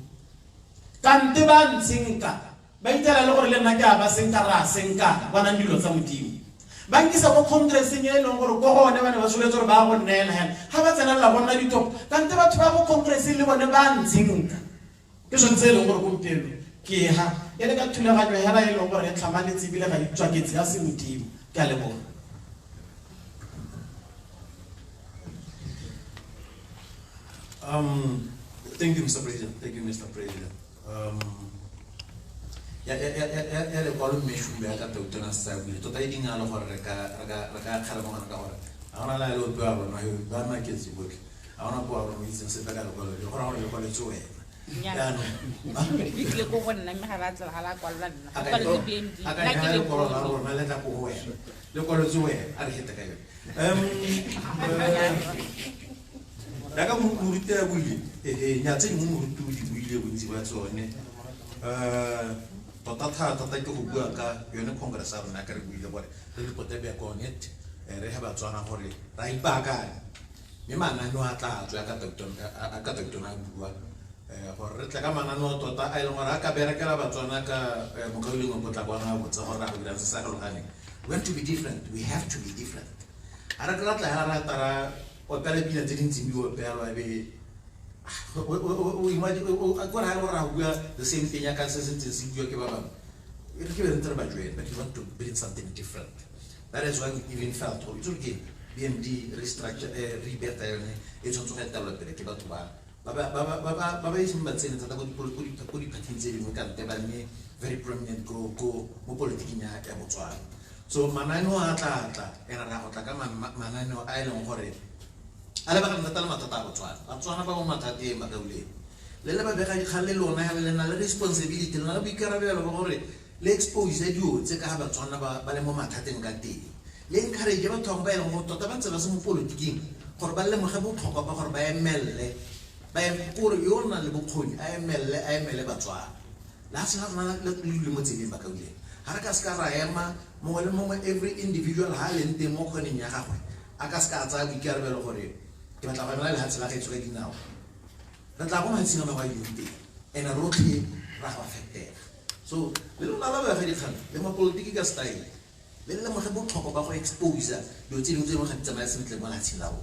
kante ba ntsinka ba itela le gore le nna ke a ba senka ra senka bana dilo tsa modimo ba nkisa go congressing e leng gore go gone bana ba soletse gore ba go nnela hela ha ba tsena la bona ditop kante batho ba go congress le bone ba ntsinka ke so ntse le gore go mpelo ke ha ele ka thulaganyo hela e leng gore e tlhamaletse bile ga itswaketse ya se modimo ke a le bona Thank you, Mr. President. Thank you, Mr. President. Ya le kwalo me shumbe ka totona sa bile tota e dinga lo gore re ka khala mo ka gore a ona la lo bua bona yo ba ma ke tsi boke a ona bua bona itse se taka lo kwalo le gore gore le kwalo tsoe ya no le go bona me ga ba tsela ga la kwalo la nna ka le BMD la ke le kwalo la rona le ta go wena le kwalo tsoe a re heta ka yo daga moruti ya buile nyatse mo moruti o di buile bontsi ba tsone tota ke go bua ka yone congress a rona ka re buile gore re ripote be connect re ha ba tswana gore ra ipakanya me manano a tla tswa ka totona bua gore re tla ka manano tota a ile gore a ka berekela ba tswana ka mokauleng o potla bona botsa gore ra go dira se sa go logane we have to be different ara ka tla ra tara o ka le pila tse dintsi o pela be o imagine o akora ha ra bua the same thing ya ka se se se bua ke ba ba e ke re ntsere ba joe but you want to bring something different. That is why we even felt it's okay BMD restructure rebirth yone e tshotso ga talo pele ke batho ba iseng ba tsene tsa go di patintse dingwe ka nte ba ne very prominent go mo politiking ya Botswana. So manano a tla ena ra go tla ka manano a ileng gore ala ba ka nna tala matata a Botswana ba mo mathate ba ka ule le ba bega di khale lona le na le responsibility le na le boikarabelo ba gore le expose dio tse ka ba Botswana ba le mo mathateng ka teng le encourage ba thomba ile mo tota ba tsela se mo politiking gore ba le mo ga botlhokwa ba gore ba emelle ba gore yo na le bokgoni a emelle Botswana la se na le mo tsebe ba ka ule ha re ka ska ra ema mo le mo every individual ha le nteng mo kgoneng ya gagwe a ka ska tsa boikarabelo gore ke batla ba le hatsela ga itsoka dinao re tla go matsina ba ba yinte ena rotlhe ra ga fetela so le lona ba ba ga dikgang le mo politiki ka style le mo ga botlhokwa ba go expose yo tse dingwe tse mo ga tsamaya sentle mo la tshilao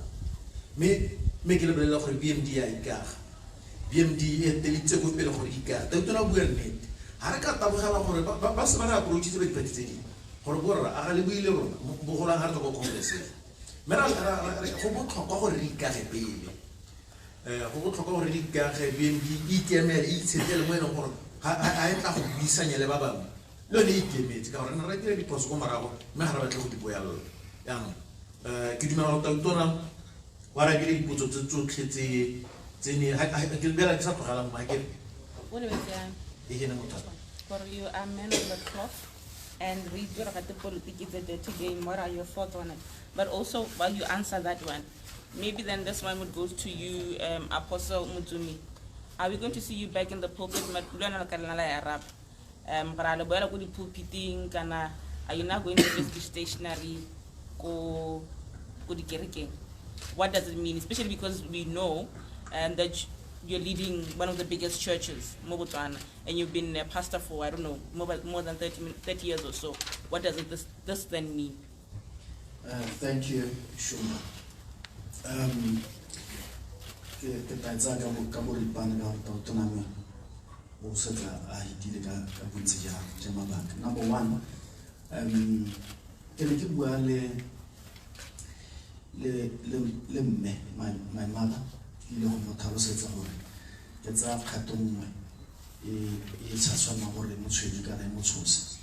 me ke le bolela gore BMD ya ikaga BMD e telitse go pele gore ikaga ta tona bua nnete ha re ka tabogela gore ba se ba re approach tse ba dipati tse dingwe gore borra a ga le buile rona bogolang ga re go congress me ra go botlhokwa gore re ikage pele go botlhokwa gore re ikage BMD ikemele itsetele mo ene gore ha e tla go buisanya le ba bangwe le ne ikemetse ka gore re dire diphoso go marago mme ga re batle go dipoyalla yaanong ke dumela go tona wa ra dire dipotso tse tsotlhe tse ne ke bela ke sa tlogelang ma ke for you are men of the cloth and read your politics is a dirty game. What are your thoughts on it? But also, while you answer that one, maybe then this one would go to you, Apostle Mutumi. Are we going to see you back in the pulpit? Are you not going to just be stationary? What does it mean? Especially because we know that you're leading one of the biggest churches, Botswana, and you've been a pastor for, I don't know, more than 30 years or so. What does this then mean? Thank you, Shuma. Number one, my mother. Le ho motharosetsa gore ke tsa khatongwe e tshaswana gore motshwedi ka re motshose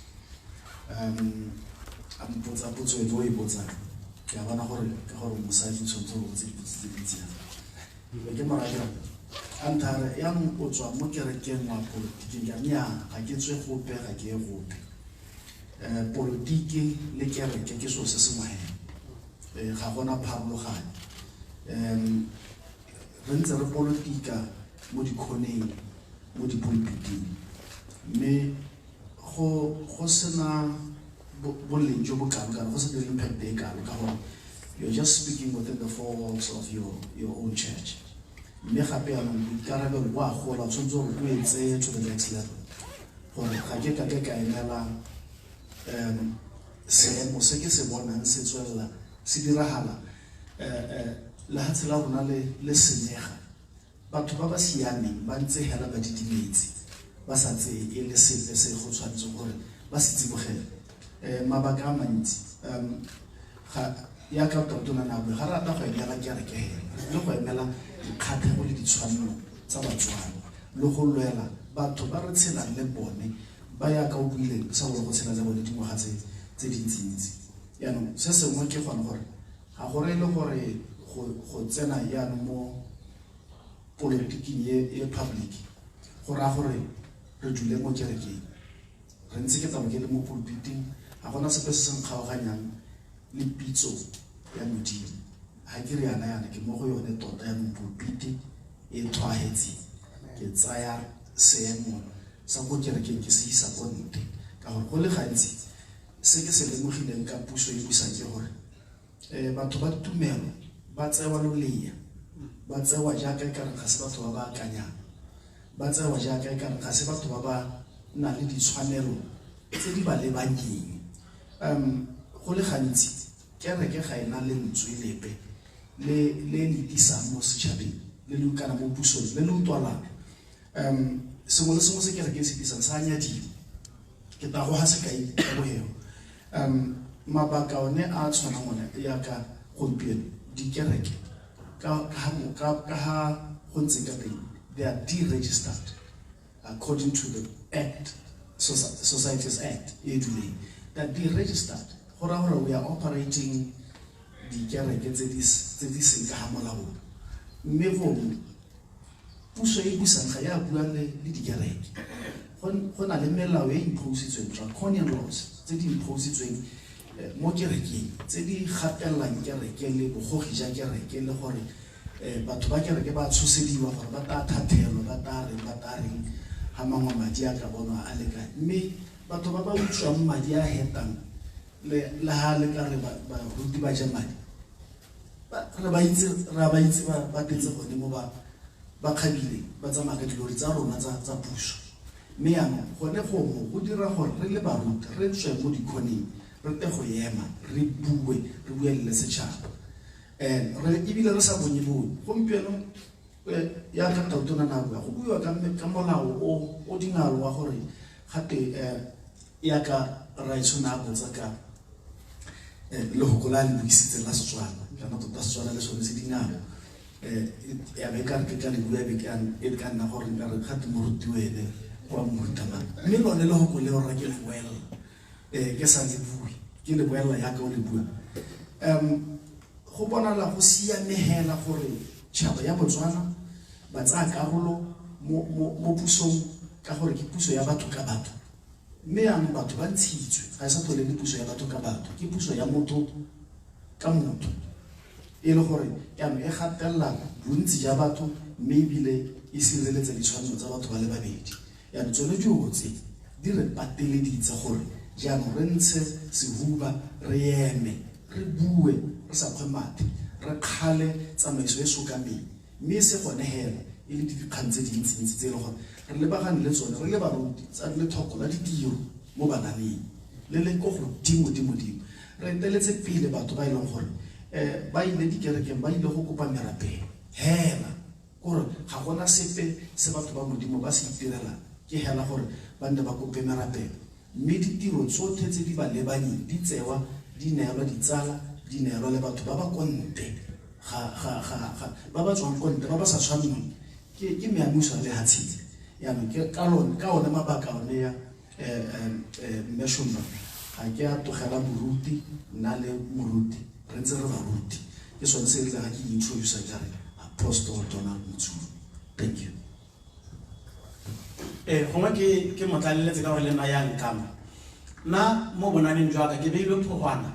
a mpotsa potso e bo e botsa ke a bona gore ka gore mosadi tshotso go tse ditsi ke maraga antare ya mo tswa mo kerekeng wa politiki ga nya ga ke tswe gope ga ke gope politiki le kereke ke so se se mohe ga gona pharologane re ntse re politika mo dikhoneng mo dipulpiting mme go sena boleng jo bo kalo go se le impact e kalo ka gore you're just speaking within the four walls of your own church mme gape ya mo ikarabelo wa gola tshwanetse go etse to the next level gore ga ke ka emela seemo se ke se bonang se tswela se diragala la hatsela rona le senyega batho ba ba siameng ba ntse hela ba didimetse ba sa tse e le sepe se go tshwanetse gore ba se tsibogela mabaka a mantsi ga ya ka totona na go ga rata go emela kereke le go emela dikgatlhego le ditshwanelo tsa Botswana le go lwela batho ba re tshelang le bone ba ya ka o buile sa go tshela tsa bone dingwaga tse dintsintsi yaanong se sengwe ke gone gore ga gore le gore go tsena yana mo politiki ye public go ra gore re dule mo kerekeng re ntse ke tsamaya le mo pulpiting ga gona sepe se se nkgaoganyang le pitso ya modimo ga ke re yana ke mo go yone tota ya mo pulpiti e tshwaetse ke tsaya seemo sa go kerekeng ke se isa ko nte ka gore go le gantsi se ke se lemogileng ka puso e busa ke gore batho ba tumelo ba tsewa loleya ba tsewa jaaka e kare ga se batho ba ba akanyang ba tsewa jaaka e kare ga se batho ba ba na le ditshwanelo tse di ba lebanyeng go le gantsi kereke ga ena le ntswe lepe le disang mo setšhabeng le le kana mo pusong le le utwalang sengwe le sengwe se kereke se disang sa nyadile ke ta go ha se kae go heo mabaka one a tshwanang one ya ka gompieno dikereke ka ha go ntse ka teng they are deregistered according to the act society's act they are deregistered we are operating dikereke tse di seng ka molaong mme go puso e busang ga ya bua le dikereke go na le melao e impositsweng draconian laws tse di impositsweng mo kerekeng tse di gatellang kereke le bogogi ja kereke le gore batho ba kereke ba tshosediwa gore ba ta thathelwa ba tareng ha mangwe madi a ka bonwa a lekane mme batho ba ba utswang madi a hetang le ha le ka re ba ruti ba ja madi re ba itse ba tetse gone mo ba khabile ba tsamaya ka dilori tsa rona tsa puso mme yana gone go dira gore re le baruti re tswe mo dikhoneng re te go ema re buelele setšhaba re ebile re sa bonye bone gompieno ya ka tautona nako go buiwa ka molao o dingalo wa gore gate ya ka ra itshona botsa ka le go kola le buisitse la Setswana kana tota Setswana le sone se dingalo ya be ka re ka le bua be ka nna gore nka re gate moruti wele wa morutana mme lone le go le ora ke le boela ke sa le bue ke le boela ya ka o le bua go bona la go siamegela gore tšhaba ya Botswana ba tsaya karolo mo pusong ka gore ke puso ya batho ka batho mme yang batho ba ntshitswe ga e sa tlhole le puso ya batho ka batho ke puso ya motho ka motho e le gore yang e gatelela bontsi ja batho mme ebile e sireletsa ditshwanelo tsa batho ba le babedi yang tsone diotse di re pateleditse gore jaanong re ntshe sehuba re eme re bue re sa kgwemate re kgale tsamaiso e sokameng mme se gone hela e le dikgang tse dintsintsi tse e le gore re lebagane le tsone re le baruti tsa le thoko la ditiro mo bananeng le le go godimo re eteletse pele batho ba e leng gore ba ile dikerekeng ba ile go kopa merapeng hela gore ga gona sepe se batho ba modimo ba se itirela ke hela gore ba nne ba kope merapeng mme ditiro tsotlhe tse di ba lebanyeng di tsewa di neelwa ditsala di neelwa le batho ba ba konte ba ba tswang konte ba ba sa tshwaneng ke meamuso le hatshitse yaanong ke ka one mabaka one ya mmeshomba ga ke a togela boruti nna le moruti re ntse re baruti ke sone se re tla ga ke introduce ka re Apostle Donald Mutsu. Thank you. Gongwe ke motlaleletse ka gore le nna ya nkama nna mo bonaneng jwa ka ke beilwe phogwana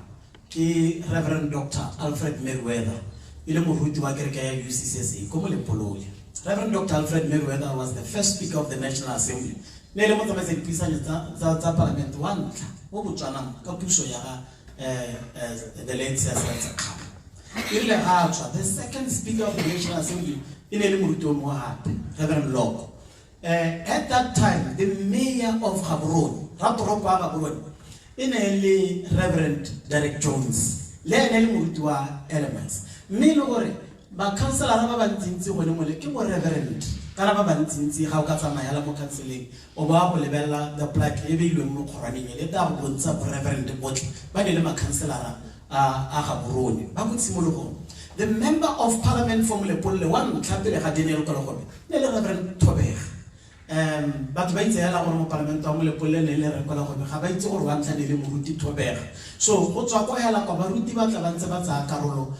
ke Reverend Dr. Alfred Merriweather e le moruti wa kereke ya UCCSA ko mo Lepolole. Reverend Dr. Alfred Merriweather was the first Speaker of the National Assembly. Ne le mo tsamaisa dipuisano tsa Parliament wa ntlha mo Botswana ka puso ya the late Sasa Kgama. Ile ga tswa the second Speaker of the National Assembly e ne le moruti o mo hape Reverend Loko. At that time, the mayor of Gaborone, Raporopa Gaborone, in a Reverend Derek Jones, le moruti wa Elements. Milore, ba councilor ba bantsinzi go le mole ke mo Reverend. Kana ba bantsinzi ga o ka tsamaya la mo counseling o ba go lebella the plaque e beilweng mo kgoraneng le ta go bontsha Reverend botlhe ba le ma councilor a Gaborone ba go tsimologo. The member of parliament from Lepolole one tlhapele ga Daniel Kologome le Reverend Tobega. But ba itse yala gore mo parliament wa mo Lepolole ne le re kola go ga ba itse gore wa ntla ne le moruti Tobega. So go tswa kwa yala kwa baruti ba tla bantse ba tsaya karolo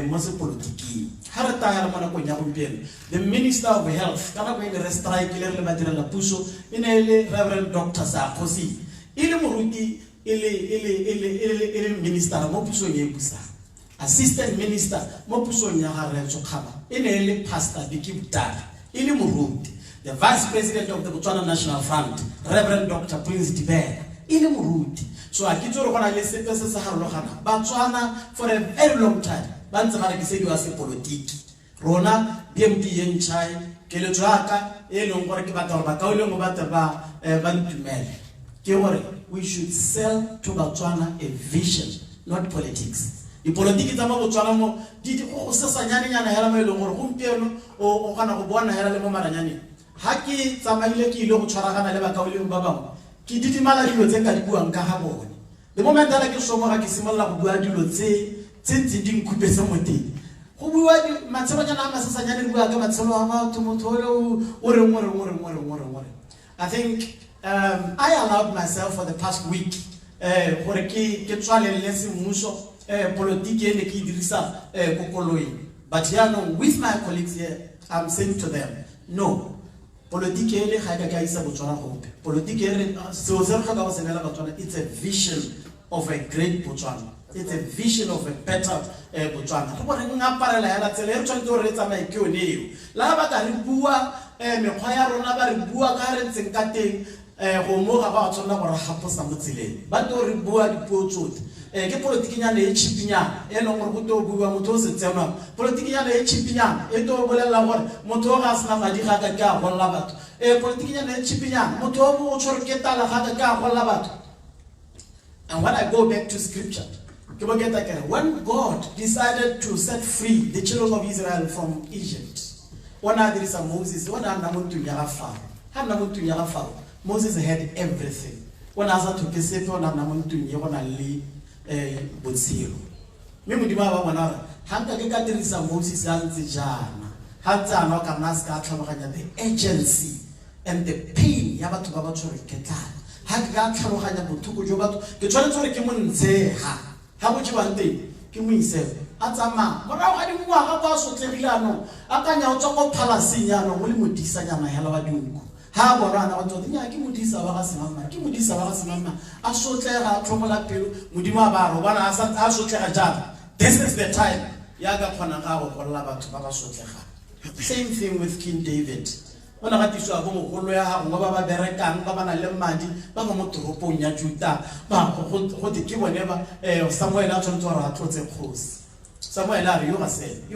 mo se politiki. Ha re taya mo nakong ya gompieno the minister of health kana go ile strike le ba direla puso ine le Reverend Dr. Sakhosi ile moruti ile minister mo puso ye pusa assistant minister mo puso nya ga re Tsokgama ine le pastor Dikibutala ile moruti the vice president of the Botswana National Front, Reverend Dr. Prince Dibela, ile moruti. So a kitso re gona le sepe se sa harologana. Botswana for a very long time, ba ntse ba re ke se diwa se politiki. Rona BMD yen chai ke le tsaka e leng gore ke batla ba ka o le mo batla ba ntumele. Ke gore we should sell to Botswana a vision, not politics. Di politiki tsa mo Botswana mo di go sesanyane nyana hela mo e leng gore gompieno o kana go bona hela le mo maranyane. Haki tsamaile ke ile go tshwaragana le bakaoleng ba bangwe ke didimala dilo tse ka di buang ka ga bone the moment ala ke somoga ke simolla go bua dilo tse di nkupetse mo teng go bua di matshebanyana a masesanyane di bua ka matshelo a batho motho o re I think I allowed myself for the past week gore ke tswalelle semmuso politiki ene ke dirisa kokoloi but with my colleagues here I'm saying to them no. Politiki ele ga ka isa Botswana gope. Politiki ere se o se re ga go senela Botswana it's a vision of a great Botswana. It's a vision of a better Botswana. Go re nga parela ya la tsela re tshwanetse go re tsamae ke one eo. La ba ka re bua mekgwa ya rona ba re bua ka re tseng ka teng go mo ga ba tsona gore haposa mo tseleng. Ba to re bua dipuo tsotlhe. Ke politiki nyana e chipinyana e leng gore go to bua motho se tsena politiki nyana e chipinyana e to bolela gore motho ga sna madi ga ka ka go la batho politiki nyana e chipinyana motho o tshwere ke tala ga ka go la batho. And when I go back to scripture When God decided to set free the children of Israel from Egypt, there is a Moses, Moses had everything. When I was to Kisepe, when I was to Yonali Botswana. Mimudima Wana, Hanka there is a Moses and Zijana. Hanta no Kanaska, the agency and the pain Yabatu Babacho Ketan. Haka Kalohana Butuku Jobat, the Chanatori Kimun Zeha. How would you want it? Kimi said, Atama, but I didn't want to so Teriano. I can't talk about Palasiano, Wilmudisa and Halavadunku. How around our daughter, Kimudisa Mama, Kimudisa Mama, I saw Terra, Tromola Pill, Mudima Baro, one I saw Terra Jab. This is the time. Yaga Panaka or Lava to Baba Soteha. Same thing with King David. When I had to have Baba Bereka, Baba Lemadi, Baba Motoponia Juta, what the key whenever somewhere out on Torah towards a cross. Somewhere now you are said.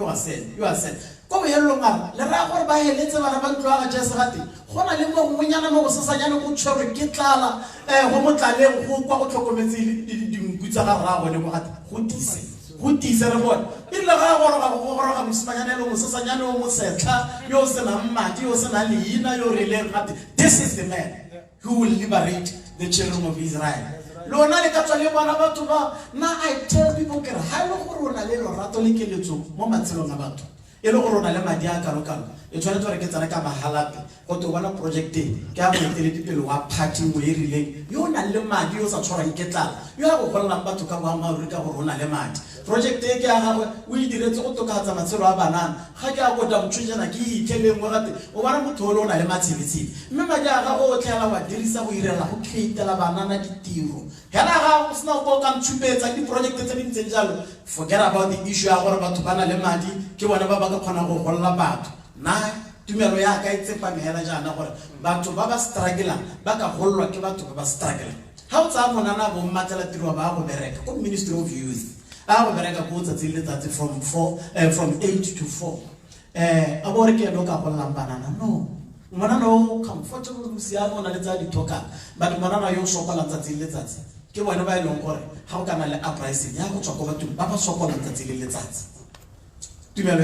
Go here long up. The rapper by a little about just Hati. When I live on Winyano Sasayano Chori Kitala, Homotale, who got to commit the Gutara when you had who is a what? In the Rawa Spanano Sasayano Museta, Yosana Mati, Yosana Lina, your relay. This is the man who will liberate the children of Israel. Now I tell people, how long you try to get a halapi, or to one project day, people who are partying with relay. You are Lemad, you are trying to get out. You have a whole number to come on Rica or Lemad. Project day, we did it to Kazamatsura Banan. Haga would have chosen a key, tell him what one to learn a Lemati. Remember, there is a way who create the banana tiro. Hella was now welcome to bed and the project in Senjalo. Forget about the issue about Bana Lemadi, Kiwanaba Panabo, Labat. Now, to me, I can't say but to Baba struggling, back a whole rock about to Baba struggling. How Samonana will matter to Baba Bereka, Ministry of Youth. Our Bereka goes at from 8 to 4. I work at Loka Banana. No. Monano comfortable Luciano and Letadi Toka, but Monana Yon Sokol and Tatilizat. How can I uprising? Yago Chocolate to Papa Sokol and Tatilizat. That's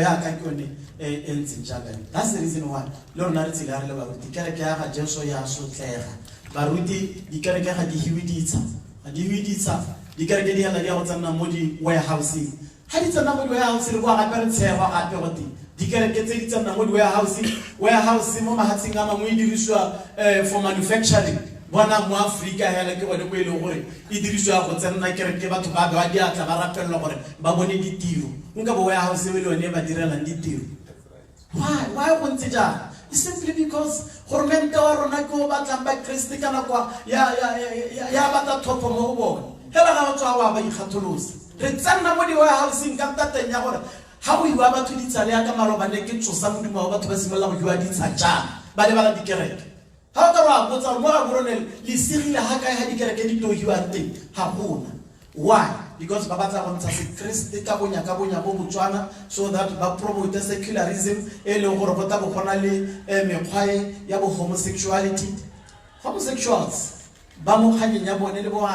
the reason why Lord Naritilar about the Karaka Josoya so clear. Baruti, the Karaka di Hividita, and the Hividita, the Karakadia Lagana Modi warehousing. Had it a number warehousing, what happened to her ability? The Karakatia Namud warehousing, Mama Hatsingama, we for manufacturing. One of Africa, Helena, the way over it. Idrisha, what's an I can give out to Babadia, Tamarapel, Baboni di Tiu. Unga warehouse will never derail and detail. Why won't it? It's simply because Hormento or Nako Batamba Christicanaqua, Yabata top of Mobo. Hella to our Hatulus. Retana Modi warehouse in Cantata Yawara. How you have to Italiaca Marobaneki to some over to Simala, you are in Saja, Balabala di Kerek. How the rock was a more Ronel, Lisiri Haka had to you and think. How? Why? Because Babata wants us to Christi Kabunya Botswana, so that promote secularism, Elo Horobota Honali, Mepai, Yabo homosexuality. Homosexuals. Bamu Hanyabo,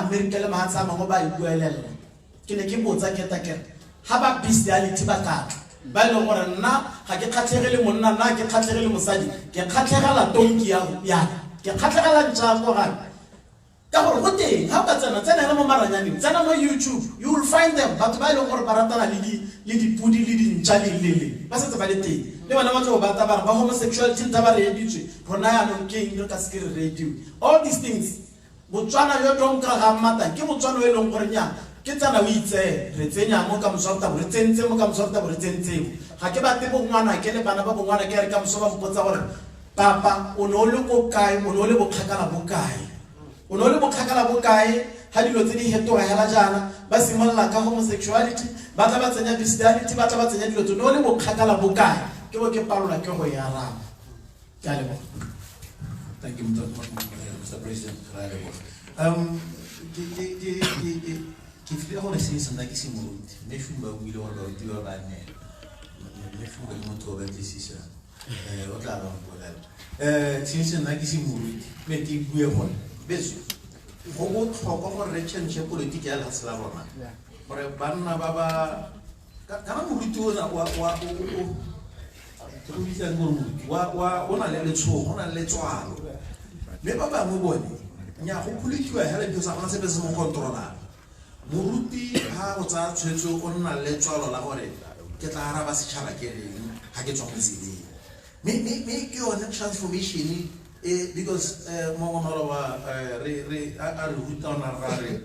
American Mansama Mobile Guelel. Kinekibo Zaketaker. Haba bestiality batat. Balo na hakikatere monna na hakikatere musaji ke khatlega la tonki ya ke khatlega la ntshabo ga ka gore go teng ha ba tsena mo maranyane tsena mo YouTube you will find them but ba ile gore baratana le di pudi le di ntshali le ba se ba le teng le bana ba tlo ba ta ba homosexuality ta ba re editswe rona ya no ke eng ka skiri radio all these things Botswana yo donka ga mata ke Botswana e leng gore nya Kitana witse, Retenia Moka Sorta, Retente Moka Sorta, Retente. Hakeba Bongana, Kelebana Bongana, Kerkam Soba Potawar, Papa, Unolo Bokai, Unolo Bokakala Bokai. Unolo Bokakala Bokai, had you lottery head to a Halajana, Basimala homosexuality, Batabatania bestiality, Batabatania to Nolo Bokakala Bokai. Kiwoke Paula Koyara. Thank you, Mr. President. If you want to say something like this, you should be able to do it. You should be able to do it. What are you since the 90s, make it be a one. Best. What for relationship political as Lavona? gore banna ba ba kana moruti ona o na le letshogo o na le letswalo mme ba bangwe bone nya go pholikiwa hela because ga se be se mo controla moruti ha o tsa tshwetso o nna le letswalo la gore ke tla araba setšhaba ke reng ga ke tswa go tseleng me ke yone transformation because mongomalo wa re ruta ona ra re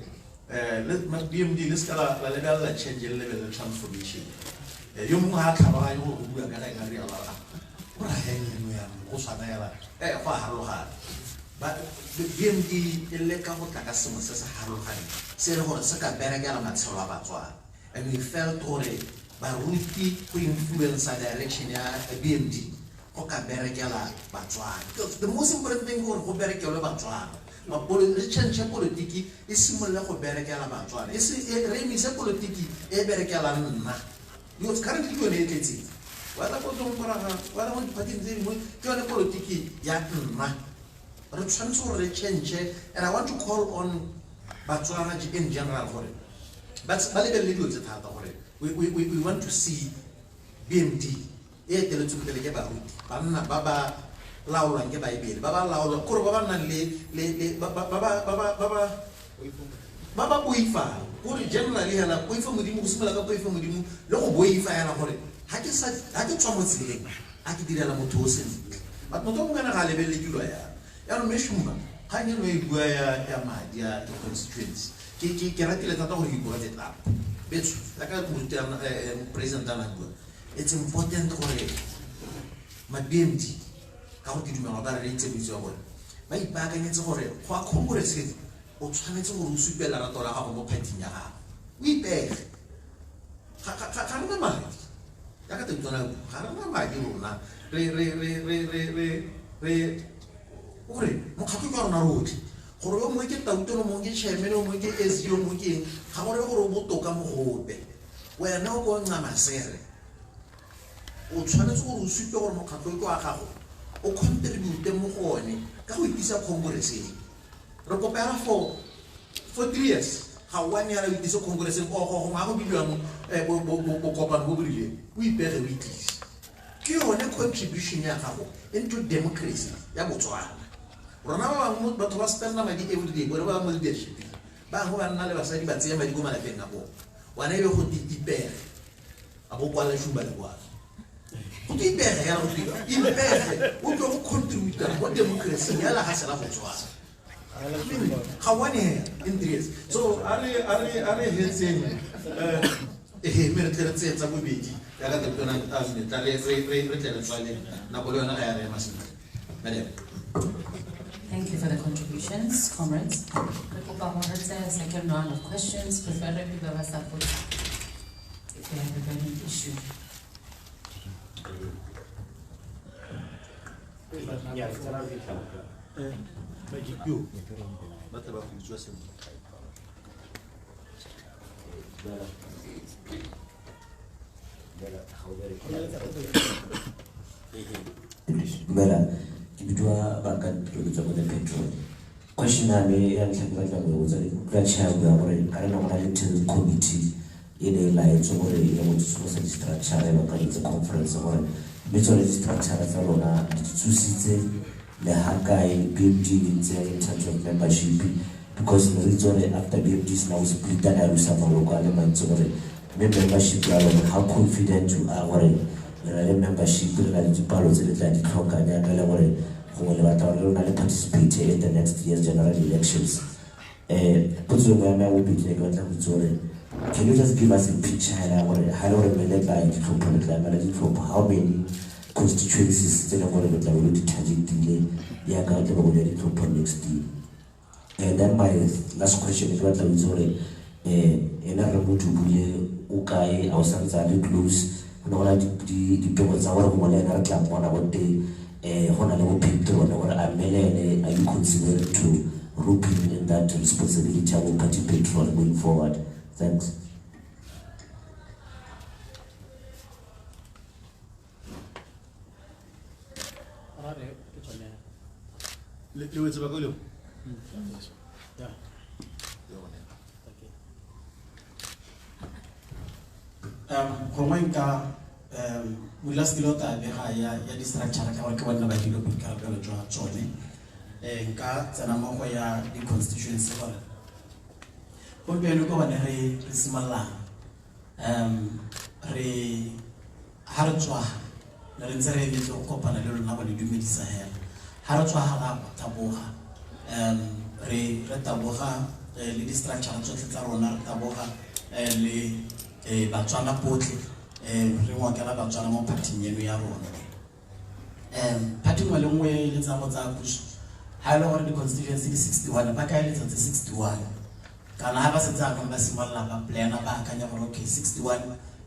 BMD le ska la lebella change le level transformation yo mongwe ha tlhaloganye go bua ka ga re ala o ra henge ya go tshwana yala go harologana ba BMD le ka go tla ka sengwe se se harologane se re gore se ka berekela matshelo a Batswana and we felt gore baruti go influence direction ya BMD go ka berekela Batswana because the most important thing gore go berekele Batswana re change politiki e simolola go berekela Batswana re emise politiki e berekelang nna because currently ke yone e tletseng wa tla go tlomoraga wa tla go diphateng tse dingwe ke yone politiki ya nna re tshwanetse gore re change and I want to call on Batswana in general gore ba lebelele dilo tse thata gore we want to see BMD e eteletseng pele ke baruti banna ba ba laolwang ke baebele ba ba laolwa gore ba ba nang le ba ba boifa gore generally hela boifa modimo go simolola ka boifa modimo le go boifa hela gore ha ke tswa mo tseleng a ke direla motho o sentle but motho mongwe ga lebelele dilo ya no meshuma ga ne no e bua ya madi ya constituency ke ratile tata gore ke bua tse tap betso la ka go rutana president ana bua it's important gore ma BMD ka go dumela ba re itse bitso gore ba ipaakanyetse gore go a congress o tshwanetse gore o supela rato la gago mo party ya gago o ipege ga rena madi ya ka tsona ga rena madi rona re gore mokgatlo ka rona rotlhe gore yo mongwe ke tautelo mongwe ke chairman yo mongwe ke SEO mongwe ke ga gore gore o botoka mo gope wena o go nna masere o tshwanetse gore o supe gore mokgatlo ke wa gago o contribute mo go one ka go itisa congress re kopela for 3 years ga wa ne ya re itisa congress go ga go bilwa bo kopana bo brile o ipege o itisa ke yone contribution ya gago into democracy ya Botswana rona ba bangwe batho ba spenda madi every day gore ba mo leadership ba go ba nna le basadi ba tsaya madi go malapeng a bona wana e be go dipere a bo kwala shumba le kwa go dipere ya go dipere impere o tlo go contribute mo democracy ya la ga sela Botswana ga wane in 3 years so are hetseng me re tletsetsa bobedi ya ka tona tla le re tle tswale na go le yona ga ya re masina madam. Thank you for the contributions, comrades. Second round of questions, preferably Baba Support, if you have a burning issue. Bidua bakat begitu pada petrol. Question yang saya kira was a chair karena orang itu committee ini lain semua yang untuk semua structure yang akan itu conference orang betul structure kalau na susi le hakai BMD in terms of membership because the reason after BMD is now split that I will some local elements over membership how confident you are membership la dipalo tse le tla di tlhokanya ka le gore go le batla gore le participate in the next year's general elections potso mo ya me be ke batla go tsore can you just give us a picture ya gore ha le gore le tla di tlhopha le tla mala di tlhopha how many constituencies tse le gore le tla go di targetile ya ka tla go di tlhopha next year and then my last question is batla go tsore ena re mo tubule o kae a o santsa le close no la di people tsa gore mo le na re tla bona bote hona le go picture bona gore amelele are you considered to rope in that responsibility of party petrol going forward. Thanks. Homenka Mulaskilota ya distructure ka ke bona ba dilo ka pelo jwa tsone nka tsena mo go ya di constituency gore go beno go bona re simalla re ha re tswa re ntse re le go kopana le lona go le dumedisa hela ha re tswa ha ra taboga re taboga le distructure tsotlhe tsa rona re taboga le Botswana potlhe re ngwakela Botswana mo party eno ya rona party ngwe le ngwe le tsa go tsa puso ha ile gore di constituency di 61 ba ka ile tsa 61 kana ha ba se tsa ka ba simolola ba plan ba akanya gore okay 61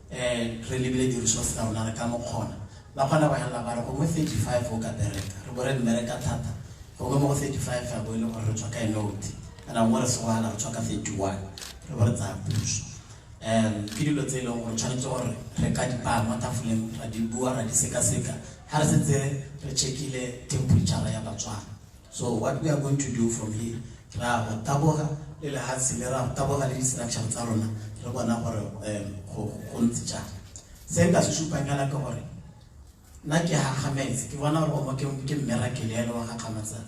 re lebile di resources tsa rona re ka mo kgona ba kgona ba hela ba re go mo 35 o ka bereka re bore mereka thata go go mo 35 a bo ile gore re tswa ka note ana mo re swala re tswa ka 31 re bore tsa puso ke dilo tse leng gore tshwanetse gore re ka di pama tafoleng ra di bua ra di seka-seka ha re setse re checkile temperature ya Botswana. So what we are going to do from here ra go taboga le le hatsi le ra taboga le di-structure tsa rona re bona gore go ntse jang se nka se supanyana ke gore nna ke hagametse ke bona gore ke miracle ya le wa gagamatsa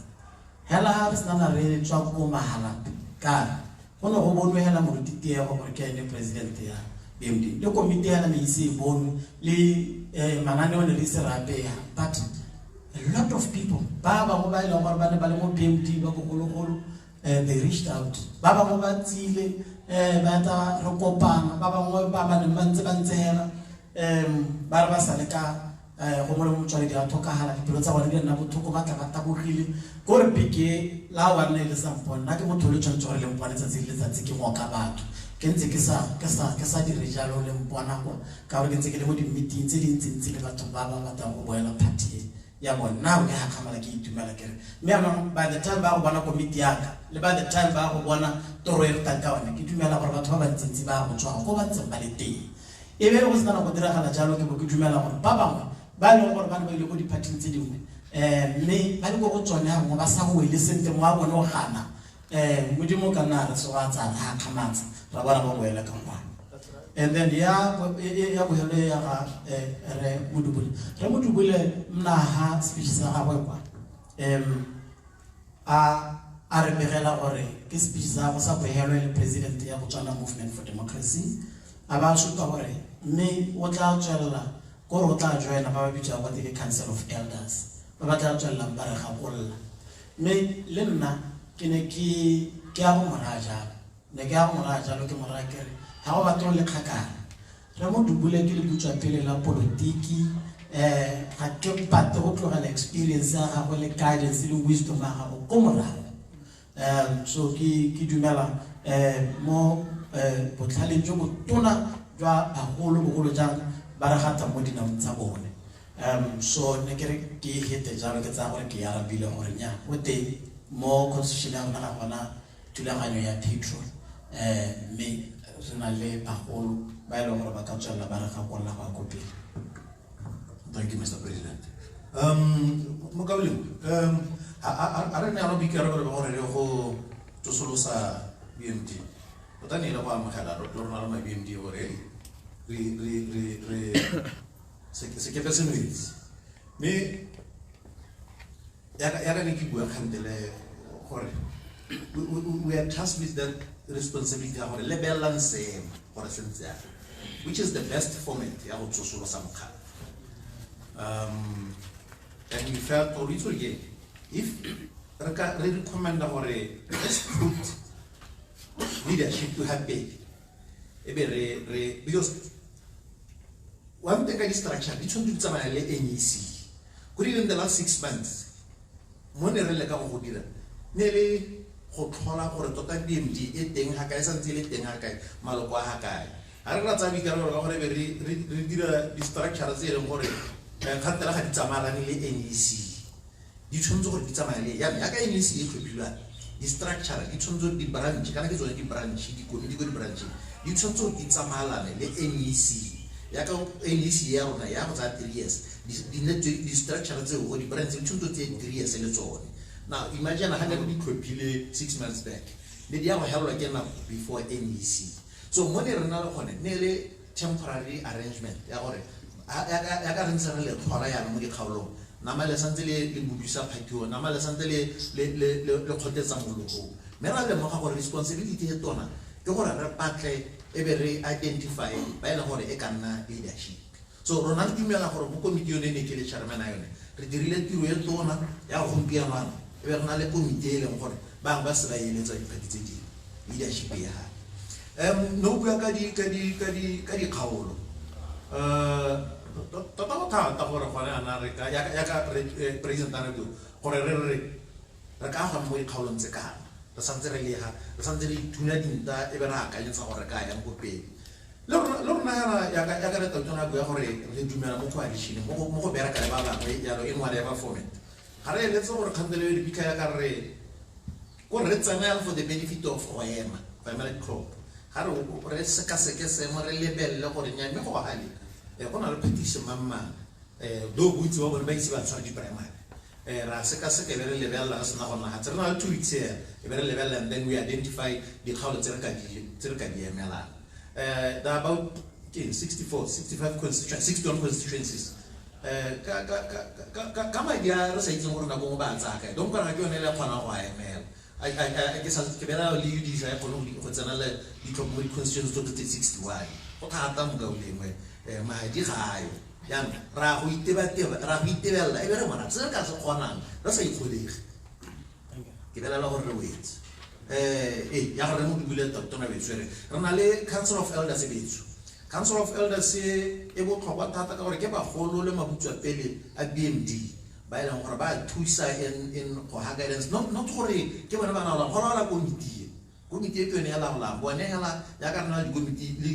hela ha re sena re tswa ko mahala ka go no go bonwe hela mo ditite ya gore ke ene president ya BMD le komite ya me ise bonwe le manane one re se rapeya but a lot of people ba go ba ile gore ba ne ba le mo BMD ba go gologolo they reached out ba go ba tsile ba ta re kopana ba bangwe ba ba ne ba ntse hela ba re ba sa le ka go mo le motswadi ya thokahala dipelo tsa bona di nna bothoko ba tla ba tabogile gore pike la wa nne le sampona nna ke motho le tshwanetse gore le mpone letsatsi ke ngoka batho ke ntse ke sa dire jalo le mpona kwa ka gore ke ntse ke le mo di-meeting tse dintsi le batho ba ba batang go boela party ya bona now ke hakamala ke itumela kere mme ama by the time ba go bona committee yaka le by the time ba go bona toro e re tanga one ke dumela gore batho ba bantsi ba go tswa go ba ntse ba le teng e be go sena go diragala jalo ke bo ke dumela gore ba bangwe ba le gore ba ile go di-party tse dingwe mme ba le go tsone ha ba sa go ile sente mo a bone o gana modimo ka nna re se wa tsa ha khamatsa ra bona ba boela ka ngwana and then ya bo hele ya ga re modubule mna ha speech sa gagwe kwa a re begela gore ke speech sa go sa bohelwe le president ya Botswana Movement for Democracy a ba supa gore mme o tla tswela gore o tla joina ba ba bitsa kwa the Council of Elders ba tla tswela ba re gagolla mme le nna ke ne ke a go moraja ne ke a go moraja lo ke morakere ha go batho le khakana re mo dubule ke le butswa pele la politiki ga ke pato go tlogela experience ya gago le guidance le wisdom ya gago ko morago so ke dumela mo botlhaleng jo botona jwa bagolo jang ba re gata mo dinamong tsa bone so ne ke hete jalo ke tsa gore ke ya rabile gore nya o teng mo constitution ya rona ga gona thulaganyo ya patron mme re na le bagolo ba ile gore ba ka tswela ba re gakolla go kopela. Thank you, Mr. President. Mokabeleng, a re ne a lo bikarabelo ba gore re go tsosolosa BMD o tla ne ile go amogela le rona le ma-BMD gore re sekepe se noetse mme ya ka ne ke bua kgantele gore we are tasked with that responsibility ya gore lebelelang seemo gore se ntse jang, which is the best format ya go tsosolosa mokgatlo. And we felt or it's again if re recommend gore let's put leadership to happen because one thing I structure di tshwanetse di tsamaya le NEC kuri in the last 6 months mo ne re le ka go dira ne le go tlhola gore tota BMD e teng ha kae santse le teng ha kae maloko ha kae ha re ratsa bikarabelo ka gore re dira di structure tse leng gore kgantela ga di tsamayana le NEC di tshwanetse gore di tsamaya le ya ka NEC e tlhophilwa di structure di tshwanetse di branch kana ke tsone di branch di komiti go di branch di tshwanetse di tsamayana le NEC ya ka NEC ya rona ya go tsa 3 years di structure tse go di branch di tshwanetse 3 years le tsone. Now imagine ha ne di tlhophile 6 months back le di ya go helwa ke na before NEC so mo ne re na le gone ne le temporary arrangement ya gore ya ka rentse re le tlhola yana mo dikgaolong nama le santse le budisa phatiwa nama le santse le kgotetsa moloko mme ra lemoga gore responsibility e tona ke gore re patle e be re identify ba ile gore e ka nna leadership so rona re dumela gore mo committee yone ne ke le chairman a yone re dirile tiro e tona ya go gompieno e be re na le committee e leng gore ba se ba eletsa diphati tse di leadership ya ha no bua ka di kgaolo tota go thata gore gone ana re ka ya ka president a re gore re ka ga mo dikgaolong tse kana re santse re lega re santse re thunya dinta e be re akanyetsa gore ka yang go pele le rona ya ka re totona bua gore re dumela mo coalition mo go bereka le ba bangwe yalo e ngwale ya ba format ga re eletse gore kgantele di bika ya ka re go re tsamaya for the benefit of Oyema family crop ga re sekaseke seemo re lebelle gore nyame go gale go na le petition mamma do butsi wa bone ba itse ba tshwara di primary ra sekaseke be re lebella ga sena gona ga tsena le 2 weeks here e be re lebella and then we identify di kgaolo tse re ka di emela there are about 65 constituencies 61 constituencies ka madia re sa itse gore na go ba tsaka donc kana ke yone le kgona go emela ke sa ke bela le di ja go tsena le di top mo constituencies to 61 go thata mo ga ulengwe madi gayo yang ra go itebella e be re mona tse ka se kgonang re sa ikgolege ke bela la gore re wetse ya gore mo dibule tona betswere re na le council of elders betso council of elders e bo tlhokwa thata ka gore ke ba golo le mabutswa pele a BMD ba ile gore ba thusa in go ha guidance not gore ke bona bana la gore la committee e tsone ya la bone ya ka nna di committee le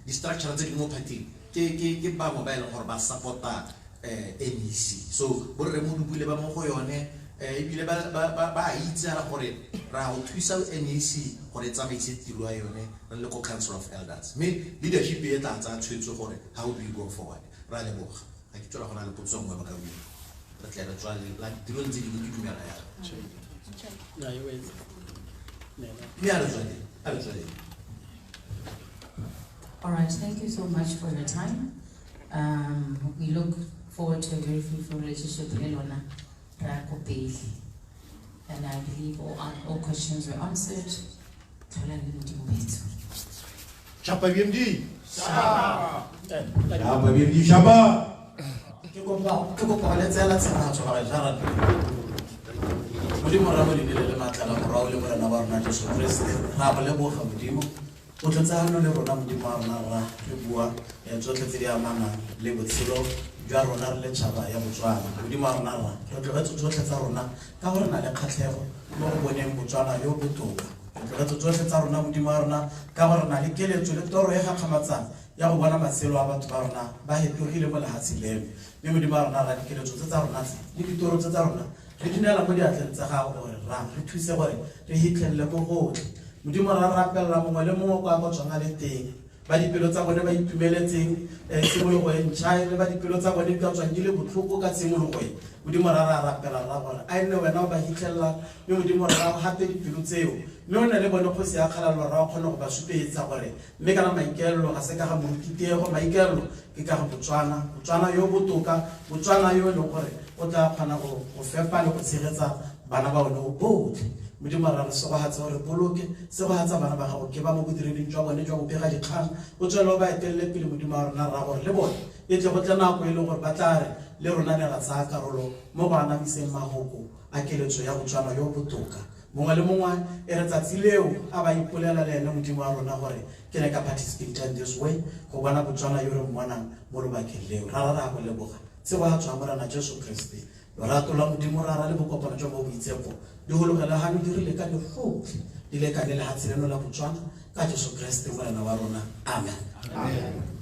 di structure tse di mo party ke ba mo ba ile gore ba supporta NEC so borre mo dubule ba mo go yone e bile ba itse ra gore ra go thusa NEC gore tsamaise tiro ya yone re le ko council of elders me leadership e tla tsa tshwetso gore how do we go forward ra le boga a ke tsela gona le potso ngwe ba ka bua re tla re tswa la tiro ntse di mo dumela ya na yo wena me a re tswa All right, thank you so much for your time. We look forward to a very fruitful relationship with Elona Rakopeli. And I believe all questions were answered. Chapa BMD. Chapa BMD. Chapa. Ke kopa le tsela tsena tso ga jara. Modimo ra mo le matla la morao le morena ba rona Jesu Kriste. Ra ba le bo ga modimo. O tlatsa hano le rona modimo a rona ra re bua ya tsotlhe tse di amana le botshelo jwa rona re le tšhaba ya Botswana modimo a rona ra re tlogetso tsotlhe tsa rona ka gore na le kgatlhego mo go boneng Botswana yo botoka re tlogetso tsotlhe tsa rona modimo a rona ka gore na le keletso le toro e gakgamatsang ya go bona matshelo a batho ba rona ba hetogile mo lehatsi leno mme modimo a rona ra dikeletso tse tsa rona le ditoro tse tsa rona re dinela mo diatleng tsa gago gore ra re thuse gore re hitlhelele mo gotlhe modimo ra rapella mongwe le mongwe kwa go tswana le teng ba dipelo tsa bone ba itumeletseng tshimologo e ntšha le ba dipelo tsa bone di ka tswang di le botlhoko ka tshimologo e modimo ra rapela ra gore a nne wena o ba hitlhelela mme modimo ra gape dipelo tseo mme o ne le bone go se akgalalwa ra kgona go ba supetsa gore mme kana maikaelelo ga se ka ga morutitego maikaelelo ke ka ga Botswana yo botoka Botswana yo e leng gore o tla kgona go fepa le go tshegetsa bana ba one botlhe modimo ra re se go hatsa gore boloke se go hatsa bana ba gago ke ba mo bodireleng jwa bone jwa go pega dikgang o tswele o ba etelele pele modimo wa rona ra gore le bone e tle go tle nako e leng gore ba tla re le rona ne ra tsaya karolo mo go anamiseng magoko a keletso ya Botswana yo botoka mongwe le mongwe e re tsatsi leo a ba ipolela le ene modimo wa rona gore ke ne ka participate in this way go bona Botswana yo re mmonang mo lobakeng leo ra go leboga se go tswa mo rana Jesu Kriste lorato la modimo ra le bokopana jwa mo boitshepo di hologela ha di rile ka lefotlhe di le ka le lehatsi leno la Botswana ka Jesu Kriste morena wa rona amen